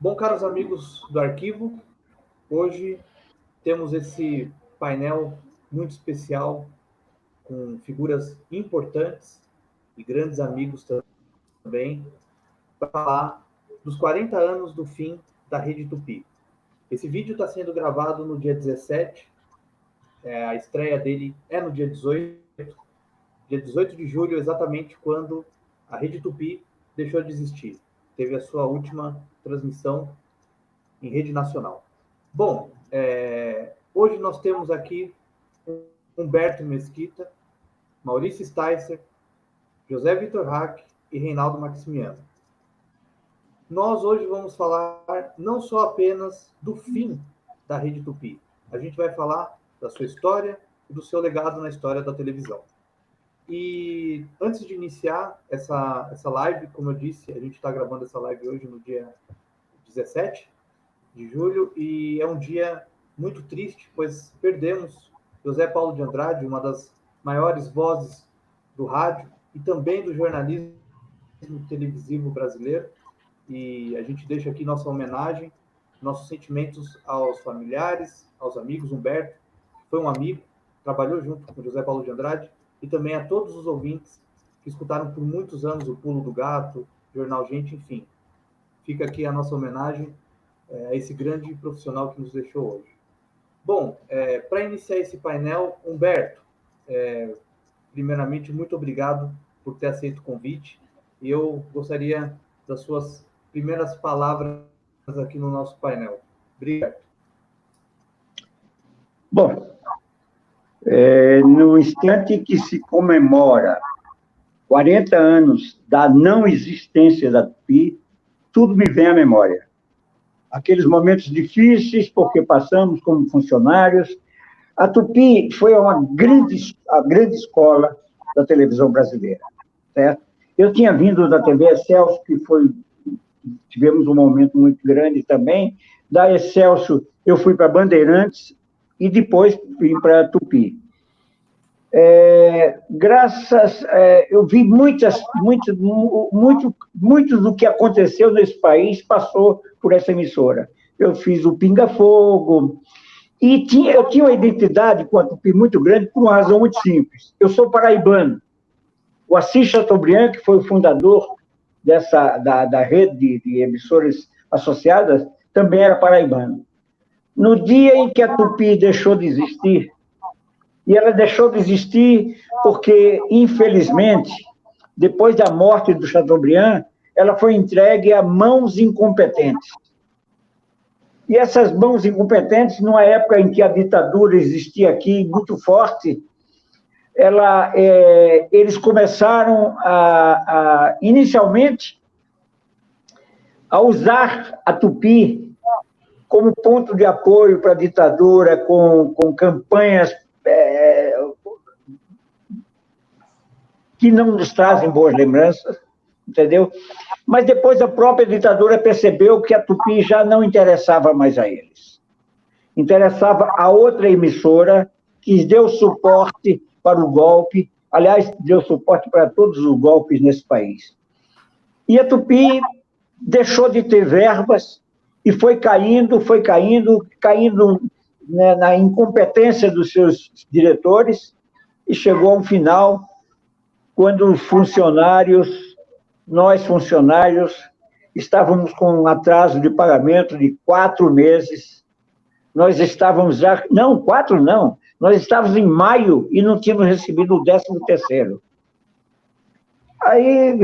Bom, caros amigos do arquivo, hoje temos esse painel muito especial com figuras importantes e grandes amigos também para falar dos 40 anos do fim da Rede Tupi. Esse vídeo está sendo gravado no dia 17, a estreia dele é no dia 18 de julho, exatamente quando a Rede Tupi deixou de existir. Teve a sua última transmissão em rede nacional. Bom, hoje nós temos aqui Humberto Mesquita, Maurício Sticer, José Vitor Hack e Reinaldo Maximiano. Nós hoje vamos falar não só apenas do fim da Rede Tupi, a gente vai falar da sua história e do seu legado na história da televisão. E antes de iniciar essa live, como eu disse, a gente está gravando essa live hoje no dia 17 de julho, e é um dia muito triste, pois perdemos José Paulo de Andrade, uma das maiores vozes do rádio e também do jornalismo televisivo brasileiro, e a gente deixa aqui nossa homenagem, nossos sentimentos aos familiares, aos amigos. Humberto foi um amigo, trabalhou junto com José Paulo de Andrade, e também a todos os ouvintes que escutaram por muitos anos o Pulo do Gato, Jornal Gente, enfim. Fica aqui a nossa homenagem a esse grande profissional que nos deixou hoje. Bom, para iniciar esse painel, Humberto, primeiramente, muito obrigado por ter aceito o convite, e eu gostaria das suas primeiras palavras aqui no nosso painel. Obrigado. Bom, no instante que se comemora 40 anos da não existência da Tupi, tudo me vem à memória. Aqueles momentos difíceis, porque passamos como funcionários. A Tupi foi a grande escola da televisão brasileira, certo? Eu tinha vindo da TV Excelsior, tivemos um momento muito grande também. Da Excelsior, eu fui para Bandeirantes e depois vim para a Tupi. Eu vi muito do que aconteceu nesse país passou por essa emissora. Eu fiz o Pinga Fogo, e eu tinha uma identidade com a Tupi muito grande por uma razão muito simples. Eu sou paraibano. O Assis Chateaubriand, que foi o fundador da rede de emissoras associadas, também era paraibano. No dia em que a Tupi deixou de existir, e ela deixou de existir porque, infelizmente, depois da morte do Chateaubriand, ela foi entregue a mãos incompetentes. E essas mãos incompetentes, numa época em que a ditadura existia aqui muito forte, eles começaram inicialmente, a usar a Tupi como ponto de apoio para a ditadura, com campanhas que não nos trazem boas lembranças, entendeu? Mas depois a própria ditadura percebeu que a Tupi já não interessava mais a eles. Interessava a outra emissora que deu suporte para o golpe, aliás, deu suporte para todos os golpes nesse país. E a Tupi deixou de ter verbas e foi caindo, né, na incompetência dos seus diretores, e chegou a um final quando nós funcionários, estávamos com um atraso de pagamento de 4 meses. Nós estávamos já... Não, 4 não. Nós estávamos em maio e não tínhamos recebido o 13º. Aí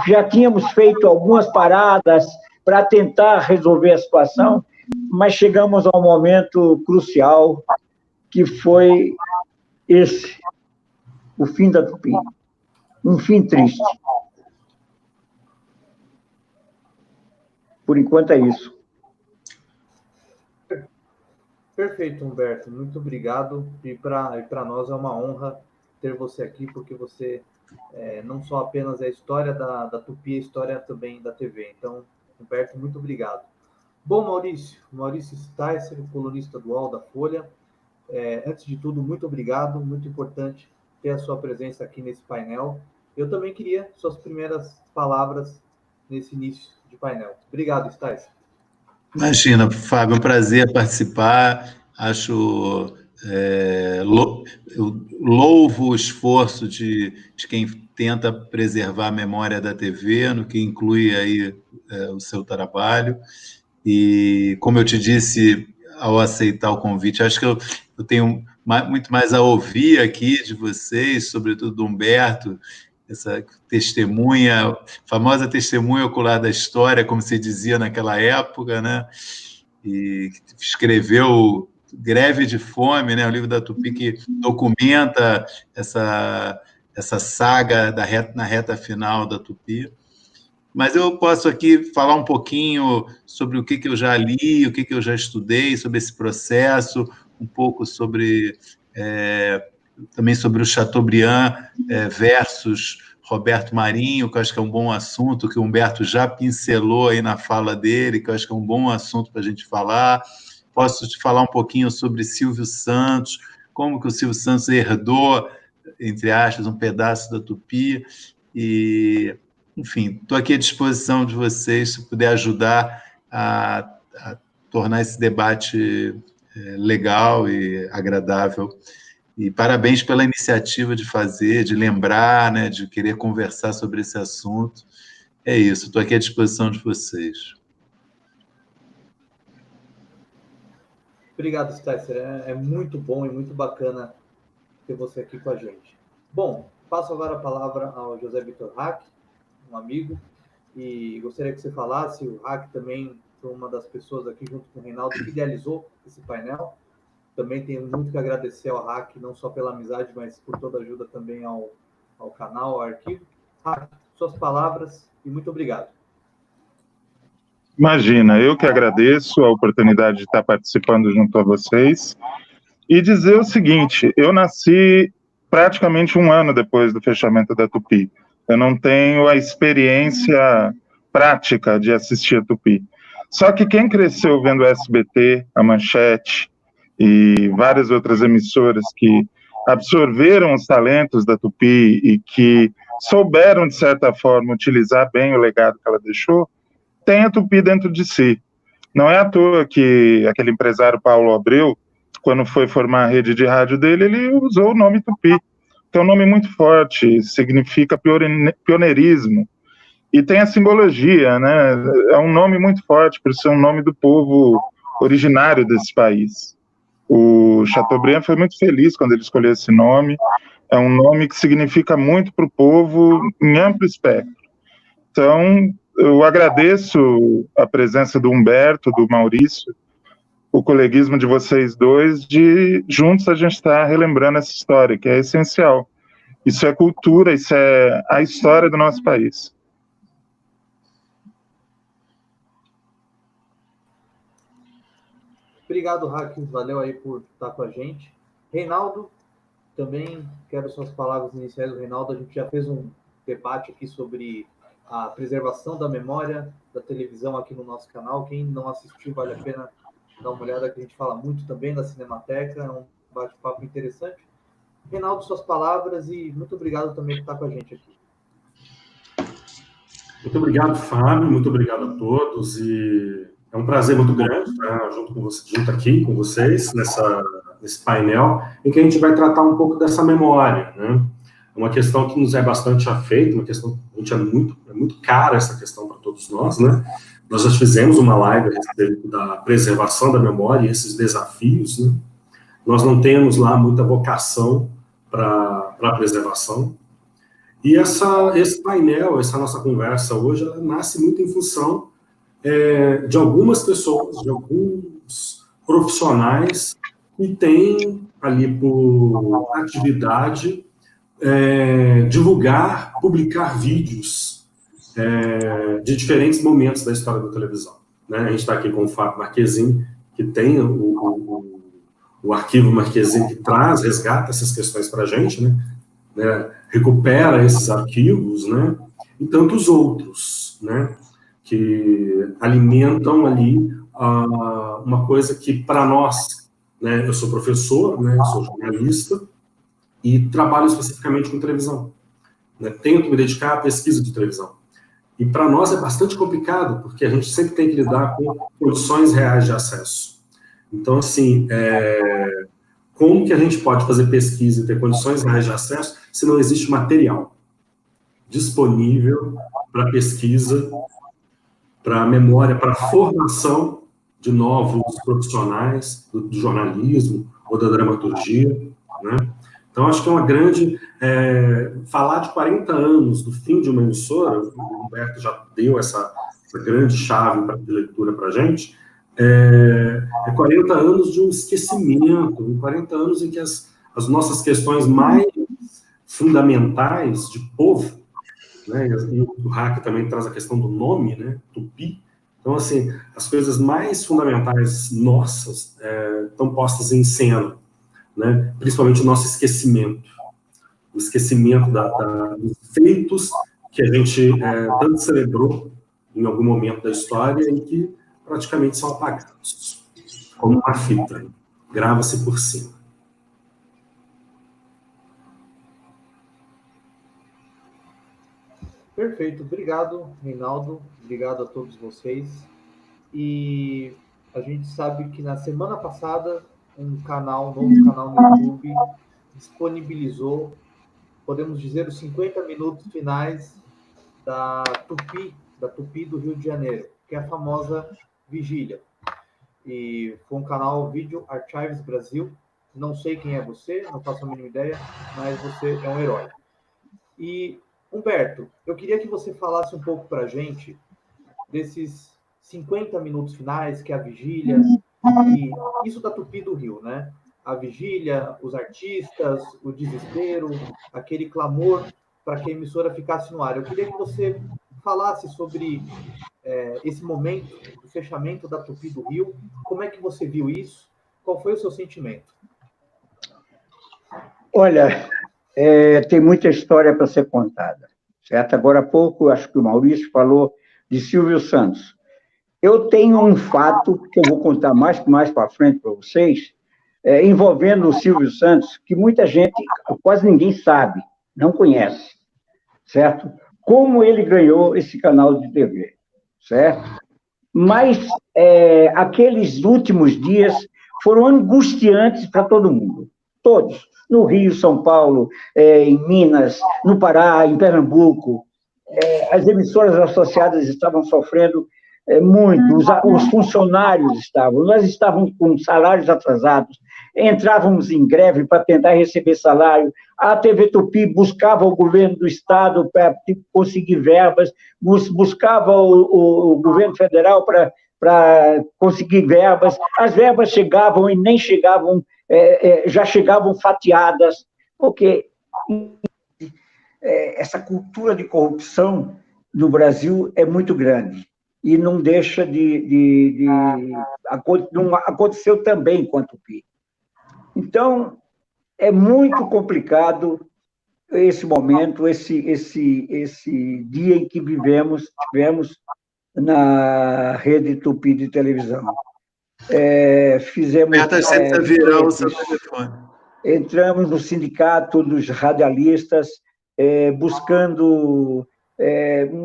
já tínhamos feito algumas paradas para tentar resolver a situação, mas chegamos a um momento crucial, que foi o fim da Tupi. Um fim triste. Por enquanto é isso. Perfeito, Humberto. Muito obrigado. E para nós é uma honra ter você aqui, porque você não só apenas é a história da Tupi, a história também da TV. Então, Humberto, muito obrigado. Bom, Maurício Sticer, colunista do UOL da Folha. Antes de tudo, muito obrigado. Muito importante ter a sua presença aqui nesse painel. Eu também queria suas primeiras palavras nesse início de painel. Obrigado, Sticer. Imagina, Fábio, é um prazer participar. Acho, eu louvo o esforço de quem tenta preservar a memória da TV, no que inclui aí o seu trabalho. E, como eu te disse ao aceitar o convite, acho que eu tenho muito mais a ouvir aqui de vocês, sobretudo do Humberto, essa testemunha, famosa testemunha ocular da história, como se dizia naquela época, né? E que escreveu Greve de Fome, né? O livro da Tupi que documenta essa saga na reta final da Tupi. Mas eu posso aqui falar um pouquinho sobre o que eu já li, o que eu já estudei sobre esse processo, um pouco sobre também sobre o Chateaubriand versus Roberto Marinho, que eu acho que é um bom assunto, que o Humberto já pincelou aí na fala dele, que eu acho que é um bom assunto para a gente falar. Posso te falar um pouquinho sobre Silvio Santos, como que o Silvio Santos herdou, entre aspas, um pedaço da Tupi. E, enfim, estou aqui à disposição de vocês, se puder ajudar a tornar esse debate legal e agradável. E parabéns pela iniciativa de fazer, de lembrar, né, de querer conversar sobre esse assunto. É isso, estou aqui à disposição de vocês. Obrigado, Stécer. É muito bom e muito bacana ter você aqui com a gente. Bom, passo agora a palavra ao José Vitor Hack, um amigo, e gostaria que você falasse, o Hack também foi uma das pessoas aqui, junto com o Reinaldo, que idealizou esse painel. Também tenho muito que agradecer ao Hack, não só pela amizade, mas por toda a ajuda também ao canal, ao arquivo. Hack, suas palavras e muito obrigado. Imagina, eu que agradeço a oportunidade de estar participando junto a vocês e dizer o seguinte, eu nasci praticamente um ano depois do fechamento da Tupi. Eu não tenho a experiência prática de assistir a Tupi. Só que quem cresceu vendo o SBT, a Manchete e várias outras emissoras que absorveram os talentos da Tupi e que souberam, de certa forma, utilizar bem o legado que ela deixou, tem a Tupi dentro de si. Não é à toa que aquele empresário Paulo Abreu, quando foi formar a rede de rádio dele, ele usou o nome Tupi, que é um nome muito forte, significa pioneirismo, e tem a simbologia, né? É um nome muito forte, por ser um nome do povo originário desse país. O Chateaubriand foi muito feliz quando ele escolheu esse nome, é um nome que significa muito para o povo em amplo espectro. Então, eu agradeço a presença do Humberto, do Maurício, o coleguismo de vocês dois, de juntos a gente estar relembrando essa história, que é essencial. Isso é cultura, isso é a história do nosso país. Obrigado, Hack, valeu aí por estar com a gente. Reinaldo, também quero suas palavras iniciais do Reinaldo. A gente já fez um debate aqui sobre a preservação da memória da televisão aqui no nosso canal. Quem não assistiu, vale a pena dar uma olhada, que a gente fala muito também da Cinemateca, é um bate-papo interessante. Reinaldo, suas palavras e muito obrigado também por estar com a gente aqui. Muito obrigado, Fábio, muito obrigado a todos, e é um prazer muito grande estar junto aqui com vocês, nesse painel, em que a gente vai tratar um pouco dessa memória, né? É uma questão que nos é bastante afeita, uma questão que é muito cara, essa questão para todos nós, né? Nós já fizemos uma live a respeito da preservação da memória e esses desafios, né? Nós não temos lá muita vocação para a preservação. E esse painel, essa nossa conversa hoje, ela nasce muito em função de algumas pessoas, de alguns profissionais que têm ali por atividade divulgar, publicar vídeos de diferentes momentos da história da televisão, né? A gente está aqui com o Fábio Marquezin, que tem o arquivo Marquezin, que resgata essas questões para a gente, né? Recupera esses arquivos, né? E tantos outros, né? Que alimentam ali uma coisa que, para nós, né? Eu sou professor, né? Sou jornalista e trabalho especificamente com televisão, né? Tenho que me dedicar à pesquisa de televisão. E para nós é bastante complicado, porque a gente sempre tem que lidar com condições reais de acesso. Então, assim, como que a gente pode fazer pesquisa e ter condições reais de acesso se não existe material disponível para pesquisa, para memória, para formação de novos profissionais do jornalismo ou da dramaturgia, né? Então, acho que é uma grande... falar de 40 anos do fim de uma emissora, o Humberto já deu essa grande chave de leitura para a gente, 40 anos de um esquecimento, 40 anos em que as nossas questões mais fundamentais de povo, né, e o Hack também traz a questão do nome, né, Tupi. Então, assim, as coisas mais fundamentais nossas estão postas em cena, né, principalmente o nosso esquecimento, o esquecimento dos feitos que a gente tanto celebrou em algum momento da história e que praticamente são apagados, como uma fita, grava-se por cima. Perfeito, obrigado, Reinaldo, obrigado a todos vocês. E a gente sabe que na semana passada um novo canal no YouTube disponibilizou, podemos dizer, os 50 minutos finais da Tupi do Rio de Janeiro, que é a famosa Vigília. E foi um canal Video Archives Brasil. Não sei quem é você, não faço a mínima ideia, mas você é um herói. E, Humberto, eu queria que você falasse um pouco para a gente desses 50 minutos finais, que é a Vigília, e isso da Tupi do Rio, né? A Vigília, os artistas, o desespero, aquele clamor para que a emissora ficasse no ar. Eu queria que você falasse sobre esse momento do fechamento da Tupi do Rio. Como é que você viu isso? Qual foi o seu sentimento? Olha, tem muita história para ser contada, certo? Agora há pouco, acho que o Maurício falou de Silvio Santos. Eu tenho um fato que eu vou contar mais para frente para vocês, envolvendo o Silvio Santos, que muita gente, quase ninguém sabe, não conhece, certo? Como ele ganhou esse canal de TV, certo? Mas aqueles últimos dias foram angustiantes para todo mundo, todos, no Rio, São Paulo, em Minas, no Pará, em Pernambuco. As emissoras associadas estavam sofrendo muito, os funcionários nós estávamos com salários atrasados, entrávamos em greve para tentar receber salário, a TV Tupi buscava o governo do estado para conseguir verbas, buscava o governo federal para conseguir verbas, as verbas chegavam e nem chegavam, já chegavam fatiadas, porque essa cultura de corrupção no Brasil é muito grande e não deixa não aconteceu também com a Tupi. Então, é muito complicado esse momento, esse dia em que tivemos na rede Tupi de televisão. Fizemos... virar o seu telefone. Entramos no sindicato dos radialistas, buscando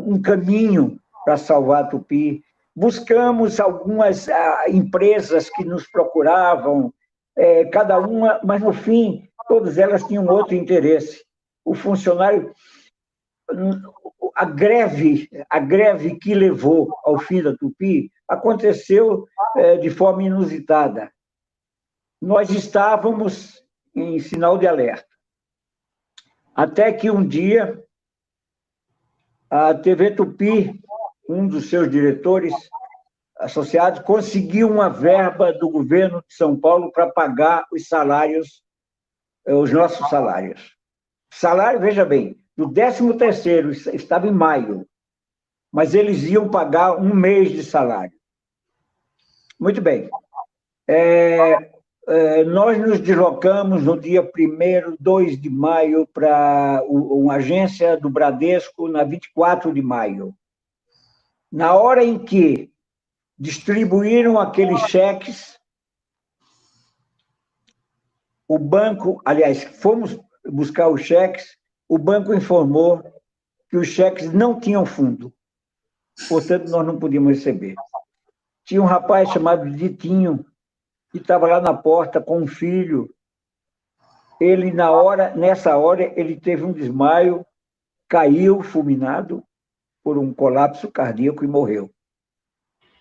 um caminho para salvar a Tupi. Buscamos algumas empresas que nos procuravam, cada uma, mas, no fim, todas elas tinham outro interesse. O funcionário... A greve que levou ao fim da Tupi aconteceu de forma inusitada. Nós estávamos em sinal de alerta. Até que um dia, a TV Tupi, um dos seus diretores associados, conseguiu uma verba do governo de São Paulo para pagar os salários, os nossos salários. Salário, veja bem, do 13º, estava em maio, mas eles iam pagar um mês de salário. Muito bem. Nós nos deslocamos no dia 1º, 2 de maio, para uma agência do Bradesco, na 24 de maio. Na hora em que distribuíram aqueles cheques, o banco, aliás, fomos buscar os cheques, o banco informou que os cheques não tinham fundo. portanto, nós não podíamos receber. Tinha um rapaz chamado Ditinho, que estava lá na porta com um filho. Ele, nessa hora, ele teve um desmaio, caiu fulminado por um colapso cardíaco e morreu.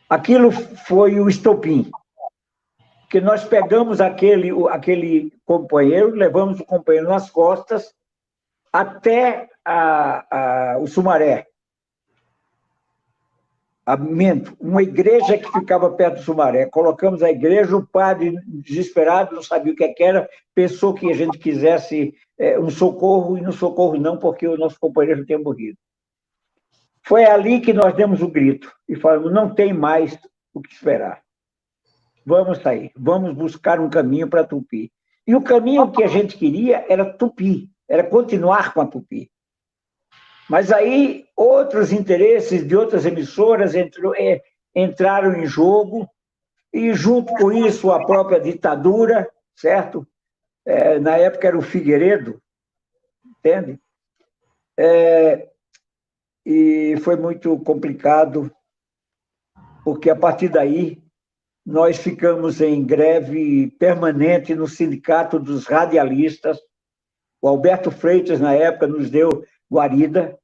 Aquilo foi o estopim, que nós pegamos aquele companheiro, levamos o companheiro nas costas até o Sumaré. Uma igreja que ficava perto do Sumaré. Colocamos a igreja, o padre, desesperado, não sabia o que era, pensou que a gente quisesse um socorro, e no socorro não, porque o nosso companheiro tinha morrido. Foi ali que nós demos o grito e falamos, não tem mais o que esperar. Vamos sair, vamos buscar um caminho para Tupi. E o caminho que a gente queria era Tupi, era continuar com a Tupi. Mas aí outros interesses de outras emissoras entraram em jogo, e junto com isso a própria ditadura, certo? Na época era o Figueiredo, entende? E foi muito complicado, porque a partir daí nós ficamos em greve permanente no Sindicato dos Radialistas. O Alberto Freitas, na época, nos deu guarida,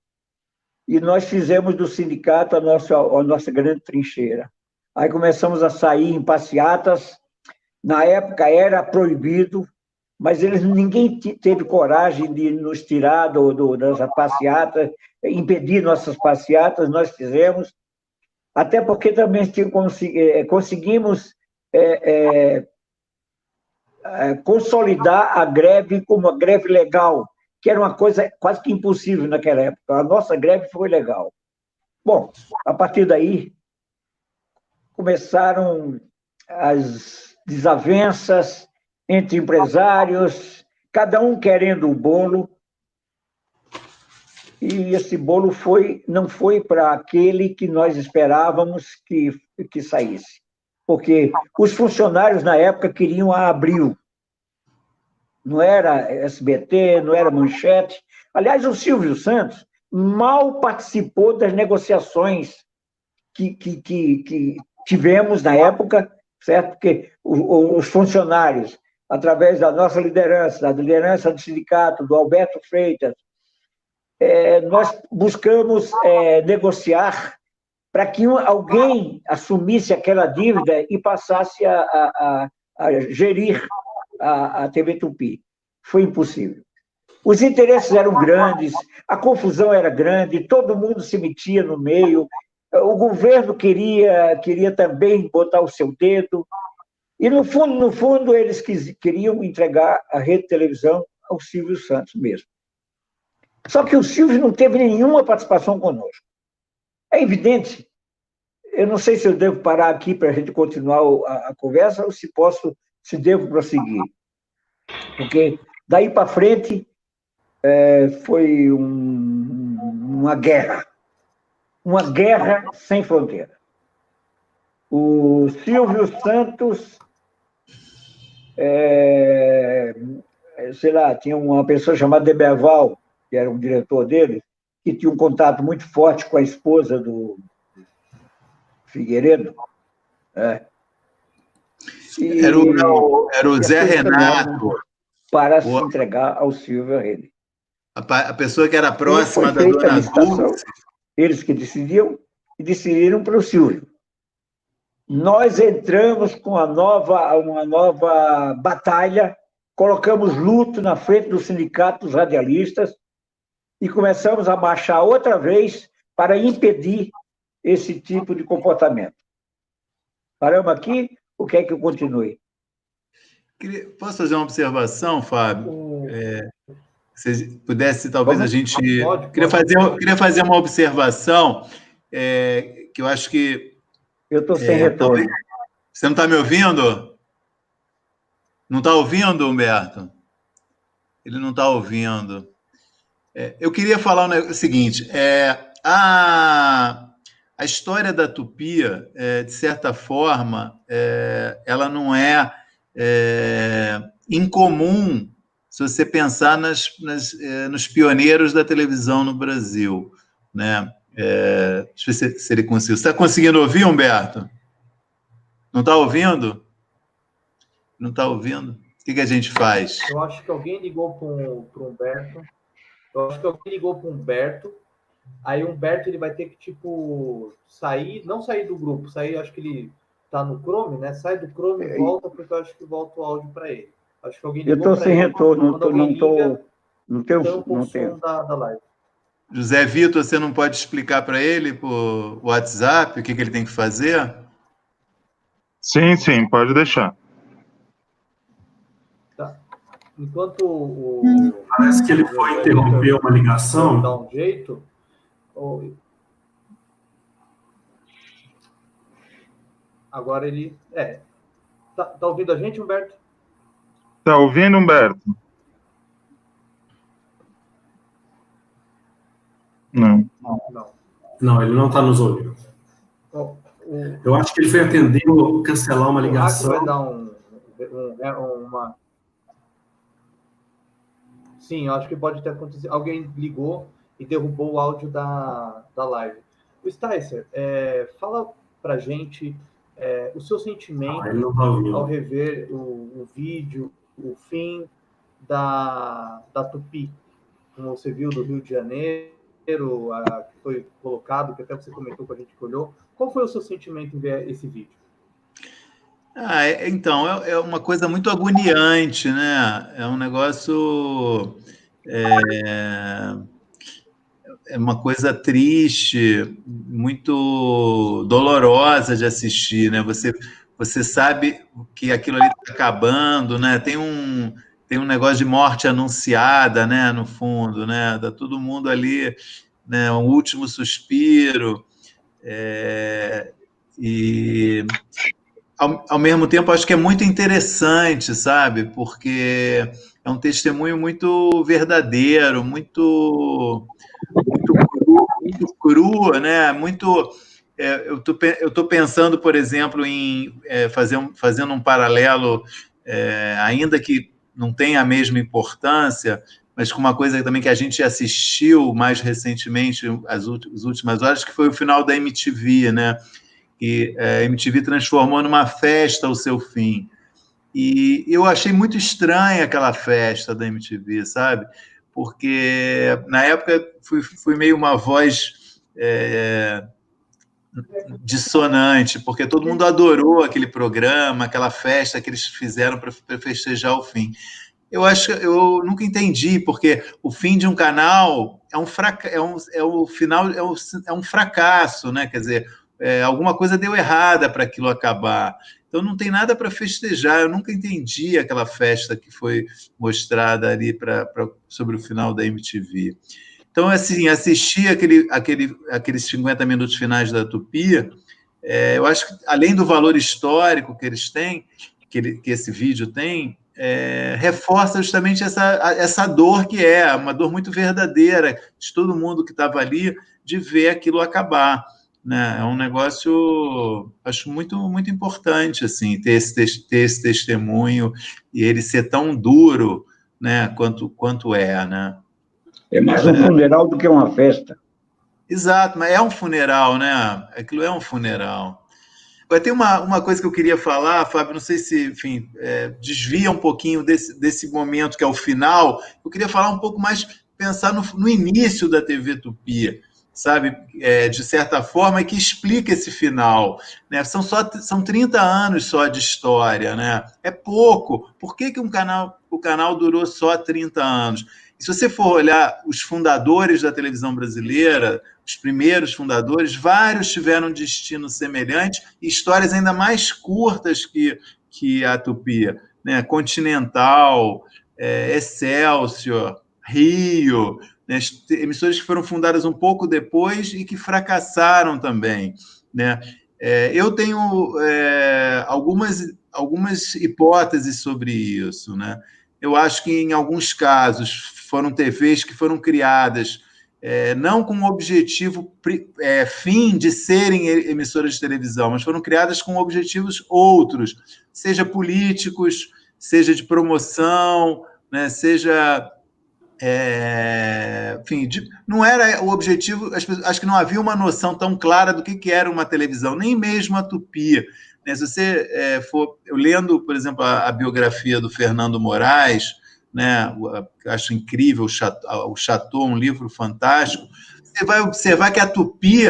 e nós fizemos do sindicato a nossa grande trincheira. Aí começamos a sair em passeatas. Na época era proibido, mas ninguém teve coragem de nos tirar das passeatas, impedir nossas passeatas, nós fizemos, até porque também conseguimos consolidar a greve como uma greve legal, que era uma coisa quase que impossível naquela época. A nossa greve foi legal. Bom, a partir daí, começaram as desavenças entre empresários, cada um querendo o bolo, e esse bolo não foi para aquele que nós esperávamos que saísse, porque os funcionários, na época, queriam a Abril. Não era SBT, não era Manchete. Aliás, o Silvio Santos mal participou das negociações que tivemos na época, certo? Porque os funcionários, através da nossa liderança, da liderança do sindicato, do Alberto Freitas, nós buscamos negociar para que alguém assumisse aquela dívida e passasse a gerir a TV Tupi. Foi impossível. Os interesses eram grandes, a confusão era grande, todo mundo se metia no meio, o governo queria também botar o seu dedo, e no fundo, eles queriam entregar a rede de televisão ao Silvio Santos mesmo. Só que o Silvio não teve nenhuma participação conosco. É evidente. Eu não sei se eu devo parar aqui para a gente continuar a conversa ou se devo prosseguir. Porque daí para frente foi uma guerra sem fronteira. O Silvio Santos, sei lá, tinha uma pessoa chamada Deberval, que era um diretor dele, que tinha um contato muito forte com a esposa do Figueiredo. Era o Zé Renato. Para se entregar ao Silvio Rede. A pessoa que era próxima da dona Dulce. Eles que decidiram para o Silvio. Nós entramos com uma nova batalha, colocamos luto na frente do Sindicato dos Radialistas e começamos a marchar outra vez para impedir esse tipo de comportamento. Paramos aqui, o que é que eu continue? Posso fazer uma observação, Fábio? Se pudesse, talvez a gente... Queria fazer uma observação que eu acho que... Eu estou sem retorno. Você não está me ouvindo? Não está ouvindo, Humberto? Ele não está ouvindo. Eu queria falar o seguinte, a história da Tupi, de certa forma, ela não é incomum se você pensar nos pioneiros da televisão no Brasil, né? Deixa eu ver se ele conseguiu. Você está conseguindo ouvir, Humberto? Não está ouvindo? Não está ouvindo? O que a gente faz? Eu acho que alguém ligou para o Humberto. Aí o Humberto ele vai ter que, tipo, sair, não sair do grupo, acho que ele tá no Chrome, né? Sai do Chrome e volta, porque eu acho que volta o áudio para ele. Acho que alguém ligou. Eu estou sem retorno, não tenho som da live. José Vitor, você não pode explicar para ele por WhatsApp o que ele tem que fazer? Sim, pode deixar. Tá. Enquanto Parece que ele foi interromper uma ligação. Dá um jeito. Agora ele... Tá ouvindo a gente, Humberto? Tá ouvindo, Humberto? Não, ele não está nos ouvindo. Eu acho que ele foi atender ou cancelar uma ligação. Vai dar uma... Sim, eu acho que pode ter acontecido. Alguém ligou e derrubou o áudio da live. O Sticer, fala pra gente o seu sentimento ao rever o vídeo, o fim da Tupi, como você viu do Rio de Janeiro, que foi colocado, que até você comentou com a gente que olhou. Qual foi o seu sentimento em ver esse vídeo? Então, é uma coisa muito agoniante, né? É um negócio... É uma coisa triste, muito dolorosa de assistir, né? Você sabe que aquilo ali está acabando, né? Tem um negócio de morte anunciada, né? No fundo, né? Tá todo mundo ali, né? Um último suspiro. E ao mesmo tempo acho que é muito interessante, sabe? Porque é um testemunho muito verdadeiro, muito cru, né? Eu estou pensando, por exemplo, em fazendo um paralelo, ainda que não tenha a mesma importância, mas com uma coisa também que a gente assistiu mais recentemente, as últimas horas, que foi o final da MTV, né? E a MTV transformou numa festa o seu fim. E eu achei muito estranha aquela festa da MTV, sabe? Porque na época fui meio uma voz dissonante, porque todo mundo adorou aquele programa, aquela festa que eles fizeram para festejar o fim. Eu nunca entendi, porque o fim de um canal é um fracasso, né? Quer dizer, alguma coisa deu errada para aquilo acabar. Então não tem nada para festejar. Eu nunca entendi aquela festa que foi mostrada ali sobre o final da MTV. Então, assim, assistir aqueles 50 minutos finais da Tupi, eu acho que, além do valor histórico que eles têm, que esse vídeo tem, reforça justamente essa dor que é uma dor muito verdadeira de todo mundo que estava ali, de ver aquilo acabar. Né? É um negócio, acho muito, muito importante, assim, ter esse testemunho e ele ser tão duro, né, quanto é, né? É mais um funeral do que uma festa. Exato, mas é um funeral, né? Aquilo é um funeral. Vai ter uma coisa que eu queria falar, Fábio, não sei se, enfim, desvia um pouquinho desse momento que é o final. Eu queria falar um pouco mais, pensar no início da TV Tupi, sabe? De certa forma, que explica esse final. Né? São 30 anos só de história, né? É pouco. Por que o canal durou só 30 anos? E se você for olhar os fundadores da televisão brasileira, os primeiros fundadores, vários tiveram um destino semelhante e histórias ainda mais curtas que a Tupi, né? Continental, Excelsior, Rio, né? Emissoras que foram fundadas um pouco depois e que fracassaram também. Né? Eu tenho algumas hipóteses sobre isso. Né? Eu acho que, em alguns casos, foram TVs que foram criadas não com o objetivo fim de serem emissoras de televisão, mas foram criadas com objetivos outros, seja políticos, seja de promoção, né, seja enfim, não era o objetivo, acho que não havia uma noção tão clara do que era uma televisão, nem mesmo a Tupi. Né? Se você for lendo, por exemplo, a biografia do Fernando Moraes, né, eu acho incrível, o Chateau, um livro fantástico, você vai observar que a Tupi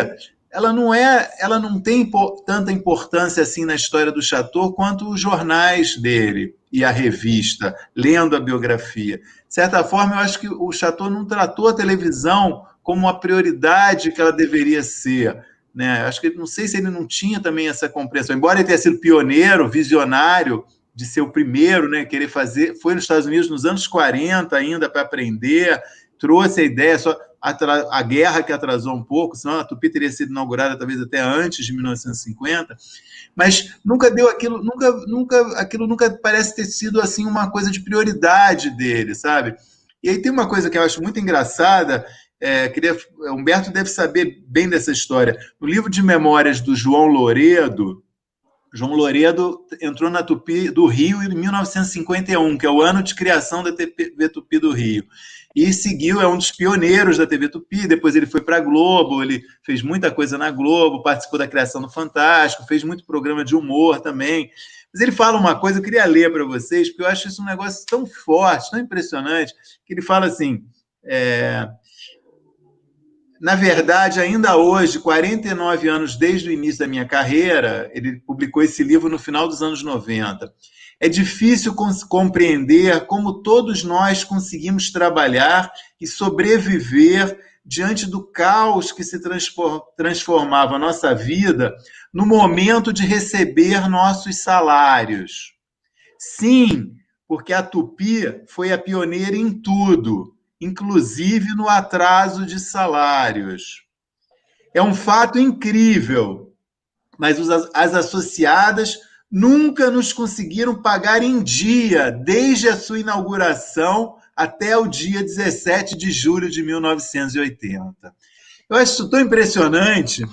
ela não tem tanta importância assim na história do Chateau quanto os jornais dele e a revista, lendo a biografia. De certa forma, eu acho que o Chateau não tratou a televisão como uma prioridade que ela deveria ser. Né? Acho que não sei se ele não tinha também essa compreensão. Embora ele tenha sido pioneiro, visionário, de ser o primeiro, né, querer fazer, foi nos Estados Unidos nos anos 40 ainda para aprender, trouxe a ideia, só a guerra que atrasou um pouco, senão a Tupi teria sido inaugurada talvez até antes de 1950, mas nunca deu aquilo, aquilo nunca parece ter sido assim uma coisa de prioridade dele, sabe? E aí tem uma coisa que eu acho muito engraçada, Humberto deve saber bem dessa história. No livro de memórias do João Loredo entrou na Tupi do Rio em 1951, que é o ano de criação da TV Tupi do Rio. E seguiu, é um dos pioneiros da TV Tupi, depois ele foi para a Globo, ele fez muita coisa na Globo, participou da criação do Fantástico, fez muito programa de humor também. Mas ele fala uma coisa, eu queria ler para vocês, porque eu acho isso um negócio tão forte, tão impressionante, que ele fala assim... Na verdade, ainda hoje, 49 anos desde o início da minha carreira, ele publicou esse livro no final dos anos 90. É difícil compreender como todos nós conseguimos trabalhar e sobreviver diante do caos que se transformava a nossa vida no momento de receber nossos salários. Sim, porque a Tupi foi a pioneira em tudo, inclusive no atraso de salários. É um fato incrível, mas as associadas nunca nos conseguiram pagar em dia, desde a sua inauguração até o dia 17 de julho de 1980. Eu acho isso tão impressionante.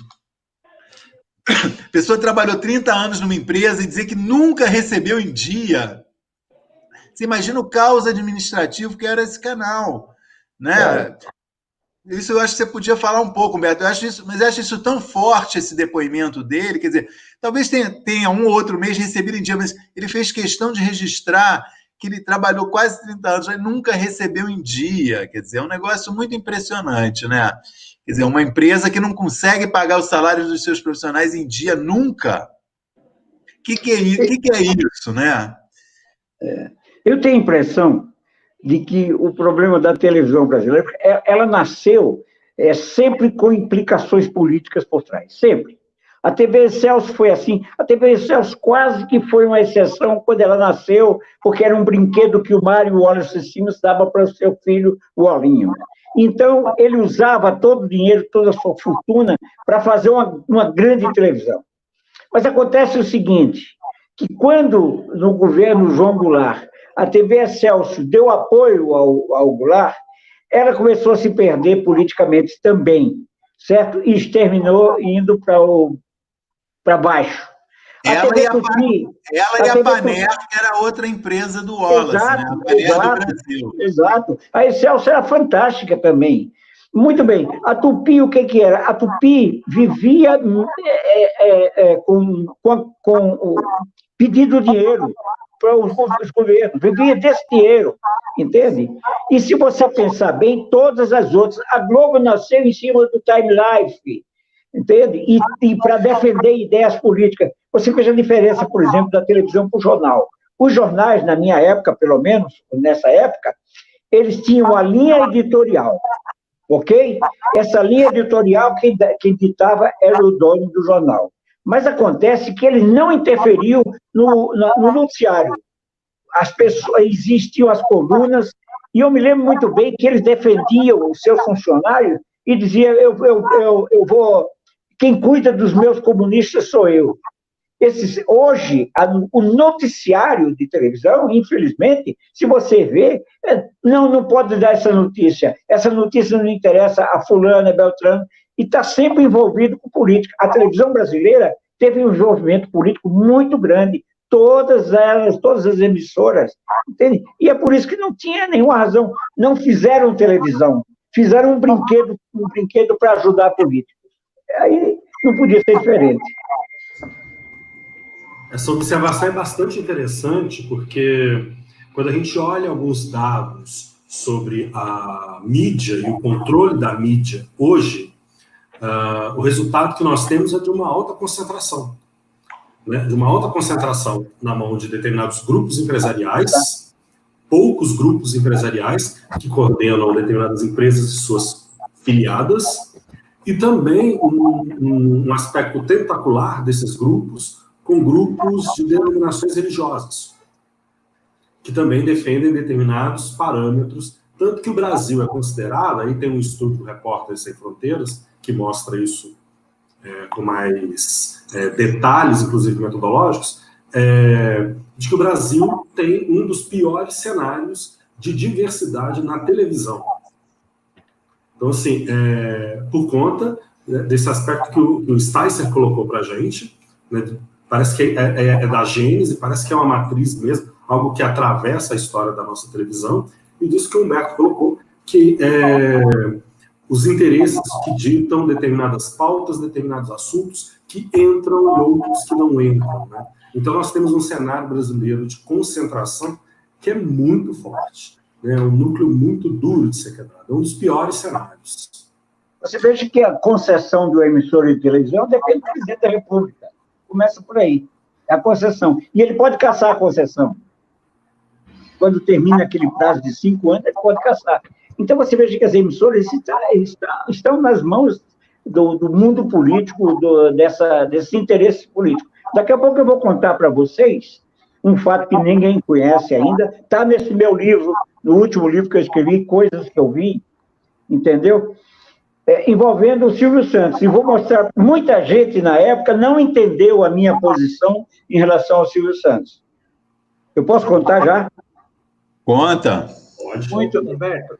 A pessoa trabalhou 30 anos numa empresa e dizer que nunca recebeu em dia. Você imagina o caos administrativo que era esse canal. Né? Isso eu acho que você podia falar um pouco, Beto. Eu acho isso tão forte, esse depoimento dele. Quer dizer, talvez tenha um ou outro mês recebido em dia, mas ele fez questão de registrar que ele trabalhou quase 30 anos e nunca recebeu em dia. Quer dizer, é um negócio muito impressionante, né? Quer dizer, uma empresa que não consegue pagar os salários dos seus profissionais em dia nunca. O que é isso, né? Eu tenho a impressão de que o problema da televisão brasileira, ela nasceu sempre com implicações políticas por trás, sempre. A TV Excelsior foi assim, a TV Excelsior quase que foi uma exceção quando ela nasceu, porque era um brinquedo que o Mário Wallace Simmons dava para o seu filho, o Olinho. Então, ele usava todo o dinheiro, toda a sua fortuna, para fazer uma grande televisão. Mas acontece o seguinte, que quando, no governo João Goulart, a TV Excelsior deu apoio ao Goulart, ela começou a se perder politicamente também, certo? E terminou indo para baixo. Ela e a Paner, que era outra empresa do Wallace, exato, né? A Paner do Brasil. Exato. A Excelsior era fantástica também. Muito bem. A Tupi, o que era? A Tupi vivia com pedindo dinheiro para os governos, vivia desse dinheiro, entende? E se você pensar bem, todas as outras, a Globo nasceu em cima do Time Life, entende? E para defender ideias políticas. Você veja a diferença, por exemplo, da televisão para o jornal. Os jornais, na minha época, pelo menos, nessa época, eles tinham a linha editorial, ok? Essa linha editorial, quem ditava era o dono do jornal. Mas acontece que eles não interferiam no noticiário. Existiam as colunas, e eu me lembro muito bem que eles defendiam os seus funcionários e diziam, eu vou... Quem cuida dos meus comunistas sou eu. Hoje, o noticiário de televisão, infelizmente, se você vê, não pode dar essa notícia não interessa a fulana, a Beltrano, e está sempre envolvido com política. A televisão brasileira teve um envolvimento político muito grande todas elas, todas as emissoras, entende? E é por isso que não tinha nenhuma razão, não fizeram televisão, fizeram um brinquedo para ajudar a política. Aí não podia ser diferente. Essa observação é bastante interessante, porque quando a gente olha alguns dados sobre a mídia e o controle da mídia hoje, o resultado que nós temos é de uma alta concentração. Né, de uma alta concentração na mão de determinados grupos empresariais, poucos grupos empresariais que coordenam determinadas empresas e suas filiadas, e também um aspecto tentacular desses grupos com grupos de denominações religiosas, que também defendem determinados parâmetros, tanto que o Brasil é considerado, aí tem um estudo do Repórteres Sem Fronteiras, que mostra isso com mais detalhes, inclusive metodológicos, de que o Brasil tem um dos piores cenários de diversidade na televisão. Então, assim, por conta desse aspecto que o Sticer colocou para a gente, né, parece que é da Gênese, parece que é uma matriz mesmo, algo que atravessa a história da nossa televisão, e disso que o Humberto colocou, que os interesses que ditam determinadas pautas, determinados assuntos, que entram e outros que não entram. Né? Então, nós temos um cenário brasileiro de concentração que é muito forte. É um núcleo muito duro de ser quebrado. É um dos piores cenários. Você veja que a concessão do emissor de televisão depende do presidente da República. Começa por aí. É a concessão. E ele pode caçar a concessão. Quando termina aquele prazo de 5 anos, ele pode caçar. Então, você veja que as emissoras estão nas mãos do mundo político, desse interesse político. Daqui a pouco eu vou contar para vocês um fato que ninguém conhece ainda, está nesse meu livro, no último livro que eu escrevi, Coisas que eu vi, entendeu? Envolvendo o Silvio Santos. E vou mostrar, muita gente na época não entendeu a minha posição em relação ao Silvio Santos. Eu posso contar já? Conta. Pode. Muito, Humberto.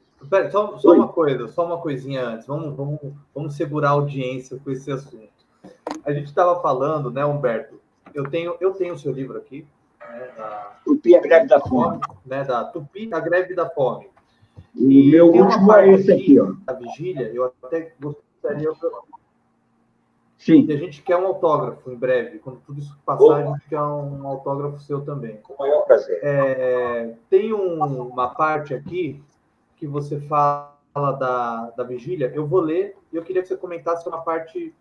Só uma coisinha antes. Vamos segurar a audiência com esse assunto. A gente estava falando, né, Humberto? Eu tenho o seu livro aqui, né, Tupi, a Greve da Fome. Né, da Tupi, a Greve da Fome. O meu último é esse aqui, ó. A vigília, eu até gostaria Sim. E a gente quer um autógrafo em breve. Quando tudo isso passar, a gente quer um autógrafo seu também. Com o maior prazer. Tem uma parte aqui que você fala da vigília. Eu vou ler e eu queria que você comentasse uma parte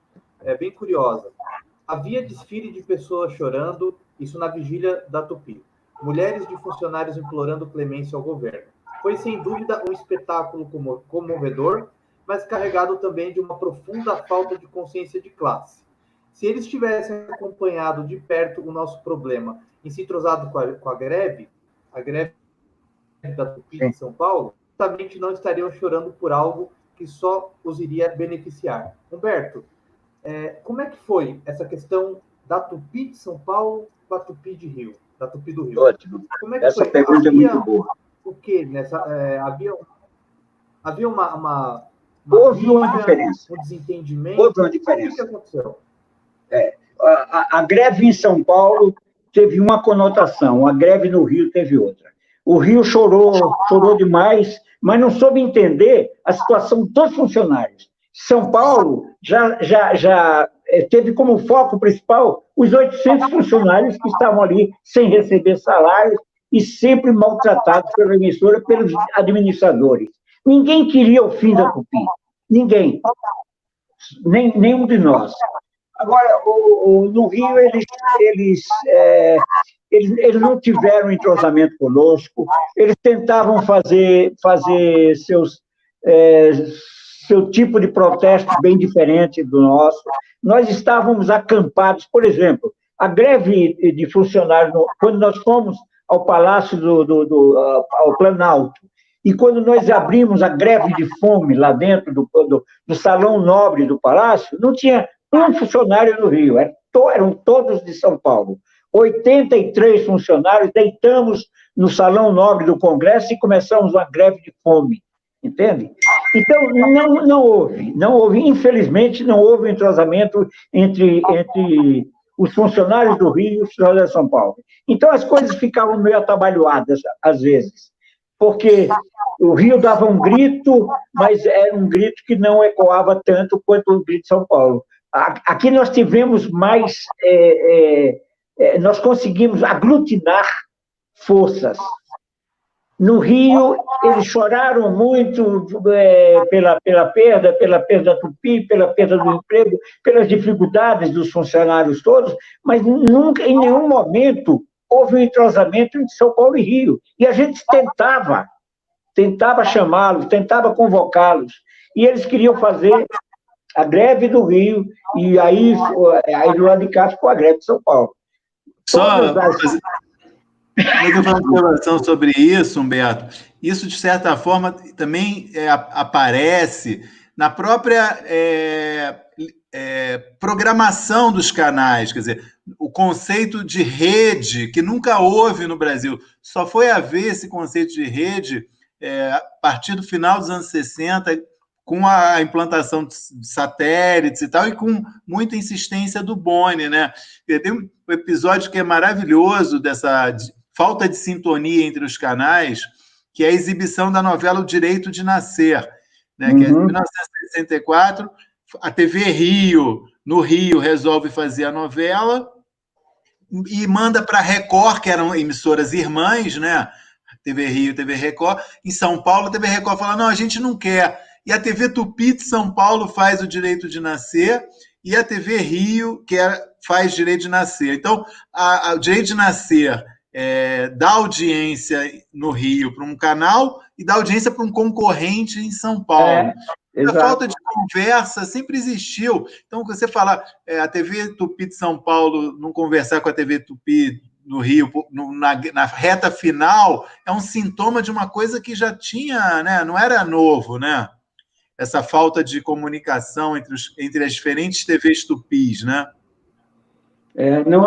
bem curiosa. Havia desfile de pessoas chorando, isso na vigília da Tupi. Mulheres de funcionários implorando clemência ao governo. Foi, sem dúvida, um espetáculo comovedor, mas carregado também de uma profunda falta de consciência de classe. Se eles tivessem acompanhado de perto o nosso problema e se entrosado com a greve da Tupi de São Paulo, certamente não estariam chorando por algo que só os iria beneficiar. Humberto, como é que foi essa questão da Tupi de São Paulo com a Tupi de Rio, da Tupi do Rio? Ótimo. Como é que essa foi? pergunta é muito boa. O que nessa? Havia uma houve uma diferença. Um desentendimento. Houve uma diferença. O que aconteceu? A greve em São Paulo teve uma conotação, a greve no Rio teve outra. O Rio chorou demais, mas não soube entender a situação dos funcionários. São Paulo já teve como foco principal os 800 funcionários que estavam ali sem receber salários e sempre maltratados pela emissora, pelos administradores. Ninguém queria o fim da Tupi. Ninguém. Nenhum de nós. Agora, no Rio, eles não tiveram entrosamento conosco, eles tentavam fazer seu tipo de protesto bem diferente do nosso. Nós estávamos acampados, por exemplo, a greve de funcionários, quando nós fomos ao Palácio ao Planalto, e quando nós abrimos a greve de fome lá dentro do Salão Nobre do Palácio, não tinha um funcionário do Rio, eram todos de São Paulo. 83 funcionários, deitamos no Salão Nobre do Congresso e começamos uma greve de fome, entende? Então, não houve, infelizmente, não houve entrosamento entre os funcionários do Rio e os funcionários de São Paulo. Então, as coisas ficavam meio atabalhoadas, às vezes, porque o Rio dava um grito, mas era um grito que não ecoava tanto quanto o grito de São Paulo. Aqui nós tivemos mais... nós conseguimos aglutinar forças. No Rio, eles choraram muito pela perda da Tupi, pela perda do emprego, pelas dificuldades dos funcionários todos, mas nunca, em nenhum momento, houve um entrosamento entre São Paulo e Rio. E a gente tentava chamá-los, tentava convocá-los, e eles queriam fazer a greve do Rio, e aí do lado de cá ficou a greve de São Paulo. Só uma observação sobre isso, Humberto. Isso, de certa forma, também aparece na própria programação dos canais, quer dizer, o conceito de rede, que nunca houve no Brasil. Só foi haver esse conceito de rede a partir do final dos anos 60, com a implantação de satélites e tal, e com muita insistência do Boni, né? Tem um episódio que é maravilhoso dessa falta de sintonia entre os canais, que é a exibição da novela O Direito de Nascer, né? Que é de 1964, a TV Rio, no Rio, resolve fazer a novela e manda para a Record, que eram emissoras irmãs, né? TV Rio, TV Record. Em São Paulo, a TV Record fala, não, a gente não quer. E a TV Tupi de São Paulo faz O Direito de Nascer, e a TV Rio faz Direito de Nascer. Então, o Direito de Nascer dá audiência no Rio para um canal e dá audiência para um concorrente em São Paulo. A falta de conversa sempre existiu. Então, você falar a TV Tupi de São Paulo não conversar com a TV Tupi no Rio, na reta final, é um sintoma de uma coisa que já tinha, né? Não era novo, né? Essa falta de comunicação entre as diferentes TVs tupis, né? Eles não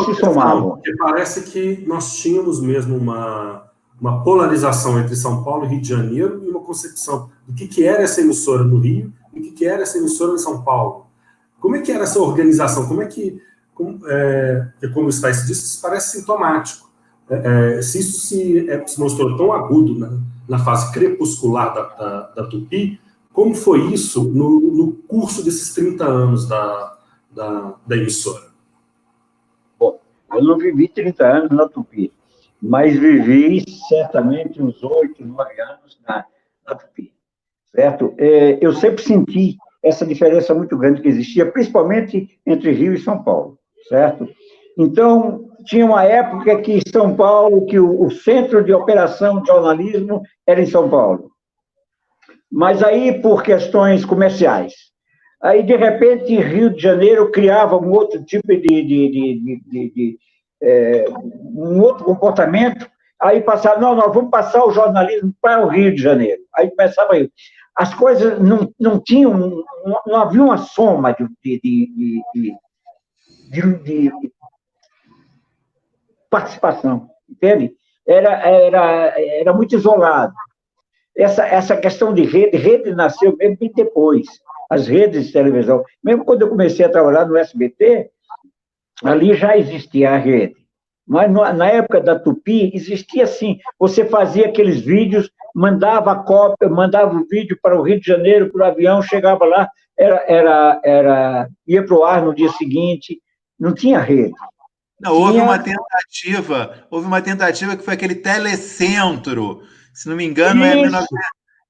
se somavam. Porque parece que nós tínhamos mesmo uma polarização entre São Paulo e Rio de Janeiro e uma concepção do que era essa emissora no Rio e o que era essa emissora em São Paulo. Como é que era essa organização? Como está esse disco, isso parece sintomático. Se isso se mostrou tão agudo na fase crepuscular da Tupi, como foi isso no curso desses 30 anos da emissora? Bom, eu não vivi 30 anos na Tupi, mas vivi certamente uns 8, 9 anos na Tupi, certo? Eu sempre senti essa diferença muito grande que existia, principalmente entre Rio e São Paulo, certo? Então, tinha uma época que São Paulo, que o centro de operação de jornalismo era em São Paulo. Mas aí, por questões comerciais, aí, de repente, Rio de Janeiro criava um outro tipo um outro comportamento, aí passava, não, nós vamos passar o jornalismo para o Rio de Janeiro. Aí começava aí. As coisas não tinham, não havia uma soma de participação, entende? Era muito isolado. Essa questão de rede nasceu mesmo bem depois, as redes de televisão. Mesmo quando eu comecei a trabalhar no SBT, ali já existia a rede. Mas na época da Tupi, existia assim, você fazia aqueles vídeos, mandava a cópia, mandava o vídeo para o Rio de Janeiro, para o avião, chegava lá, ia para o ar no dia seguinte, não tinha rede. Não, houve uma tentativa que foi aquele telecentro, se não me engano, é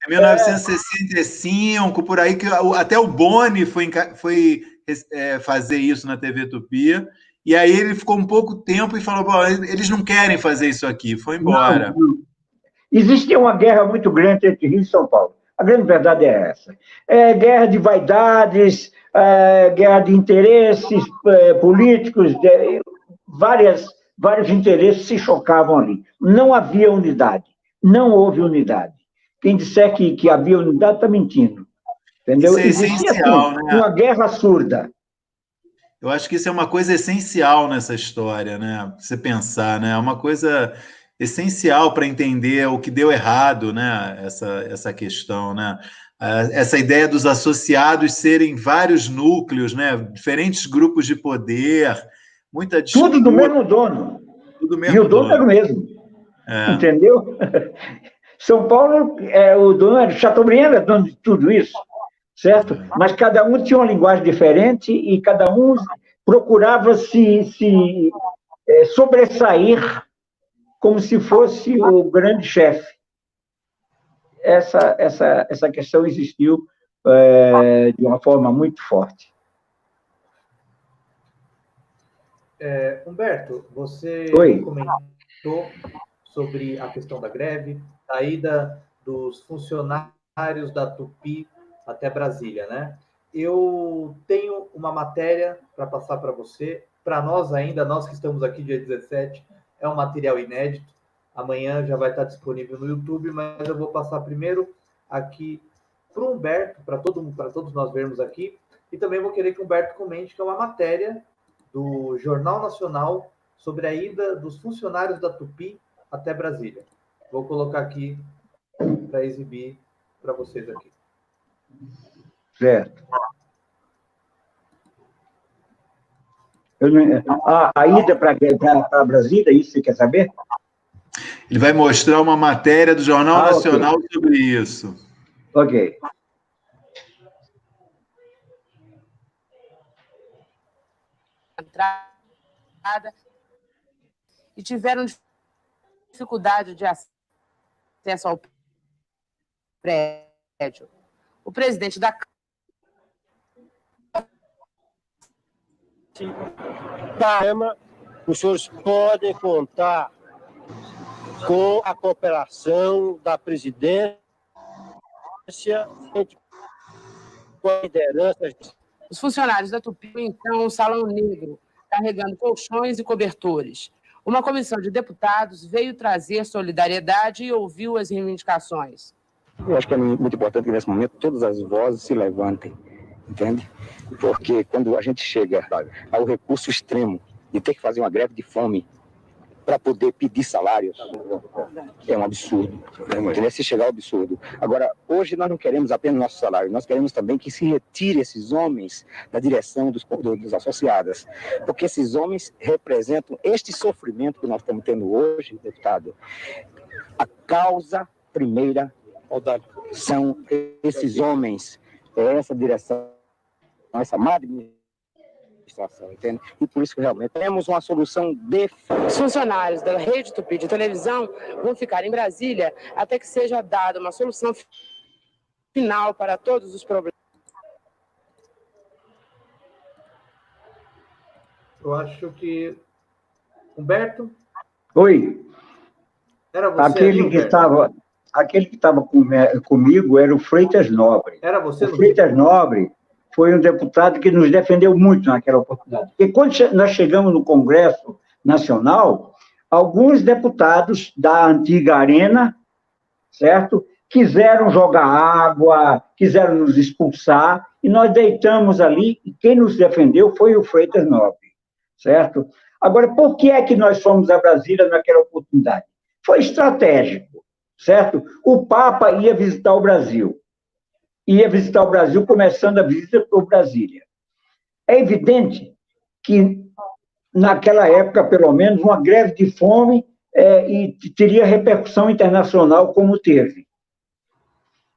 1965, por aí, que até o Boni foi fazer isso na TV Tupi, e aí ele ficou um pouco tempo e falou, eles não querem fazer isso aqui, foi embora. Não. Existia uma guerra muito grande entre Rio e São Paulo. A grande verdade é essa. Guerra de vaidades, guerra de interesses políticos, vários interesses se chocavam ali. Não havia unidade. Não houve unidade. Quem disser que havia unidade está mentindo. Entendeu? Isso é essencial, assim, né? Uma guerra surda. Eu acho que isso é uma coisa essencial nessa história, né? Você pensar, né? É uma coisa essencial para entender o que deu errado, né? Essa questão, né? essa ideia dos associados serem vários núcleos, né? Diferentes grupos de poder, muita disputa. Tudo do mesmo dono. Tudo mesmo e o dono era o mesmo. Entendeu? São Paulo, o dono era Chateaubriand, era dono de tudo isso, certo? Mas cada um tinha uma linguagem diferente e cada um procurava se sobressair como se fosse o grande chefe. Essa questão existiu de uma forma muito forte. Humberto, você Oi. comentou sobre a questão da greve, a ida dos funcionários da Tupi até Brasília, né? Eu tenho uma matéria para passar para você. Para nós ainda, nós que estamos aqui dia 17, é um material inédito. Amanhã já vai estar disponível no YouTube, mas eu vou passar primeiro aqui para o Humberto, para todos nós vermos aqui, e também vou querer que o Humberto comente que é uma matéria do Jornal Nacional sobre a ida dos funcionários da Tupi até Brasília. Vou colocar aqui para exibir para vocês aqui. Certo. A ida para Brasília, isso você quer saber? Ele vai mostrar uma matéria do Jornal Nacional sobre isso. Ok. Entrada e tiveram dificuldade de acesso ao prédio. O presidente da Câmara, os senhores podem contar com a cooperação da presidência, com a liderança. Os funcionários da Tupi, então, um salão negro, carregando colchões e cobertores. Uma comissão de deputados veio trazer solidariedade e ouviu as reivindicações. Eu acho que é muito importante que, nesse momento, todas as vozes se levantem, entende? Porque quando a gente chega ao recurso extremo de ter que fazer uma greve de fome para poder pedir salários, é um absurdo. Entendeu? Se chegar ao absurdo. Agora, hoje nós não queremos apenas nosso salário, nós queremos também que se retire esses homens da direção dos associados, porque esses homens representam este sofrimento que nós estamos tendo hoje, deputado. A causa primeira são esses homens, essa direção, essa má administração, entende? E por isso que realmente temos uma solução Os funcionários da Rede Tupi de televisão vão ficar em Brasília até que seja dada uma solução final para todos os problemas. Eu acho que... Humberto? Oi. Era você Aquele que estava comigo era o Freitas Nobre. Era você? O Freitas Nobre foi um deputado que nos defendeu muito naquela oportunidade. Porque quando nós chegamos no Congresso Nacional, alguns deputados da antiga Arena, certo? Quiseram jogar água, quiseram nos expulsar, e nós deitamos ali, e quem nos defendeu foi o Freitas Nobre, certo? Agora, por que é que nós fomos a Brasília naquela oportunidade? Foi estratégico, certo? O Papa ia visitar o Brasil. Ia visitar o Brasil, começando a visita por Brasília. É evidente que, naquela época, pelo menos, uma greve de fome e teria repercussão internacional como teve.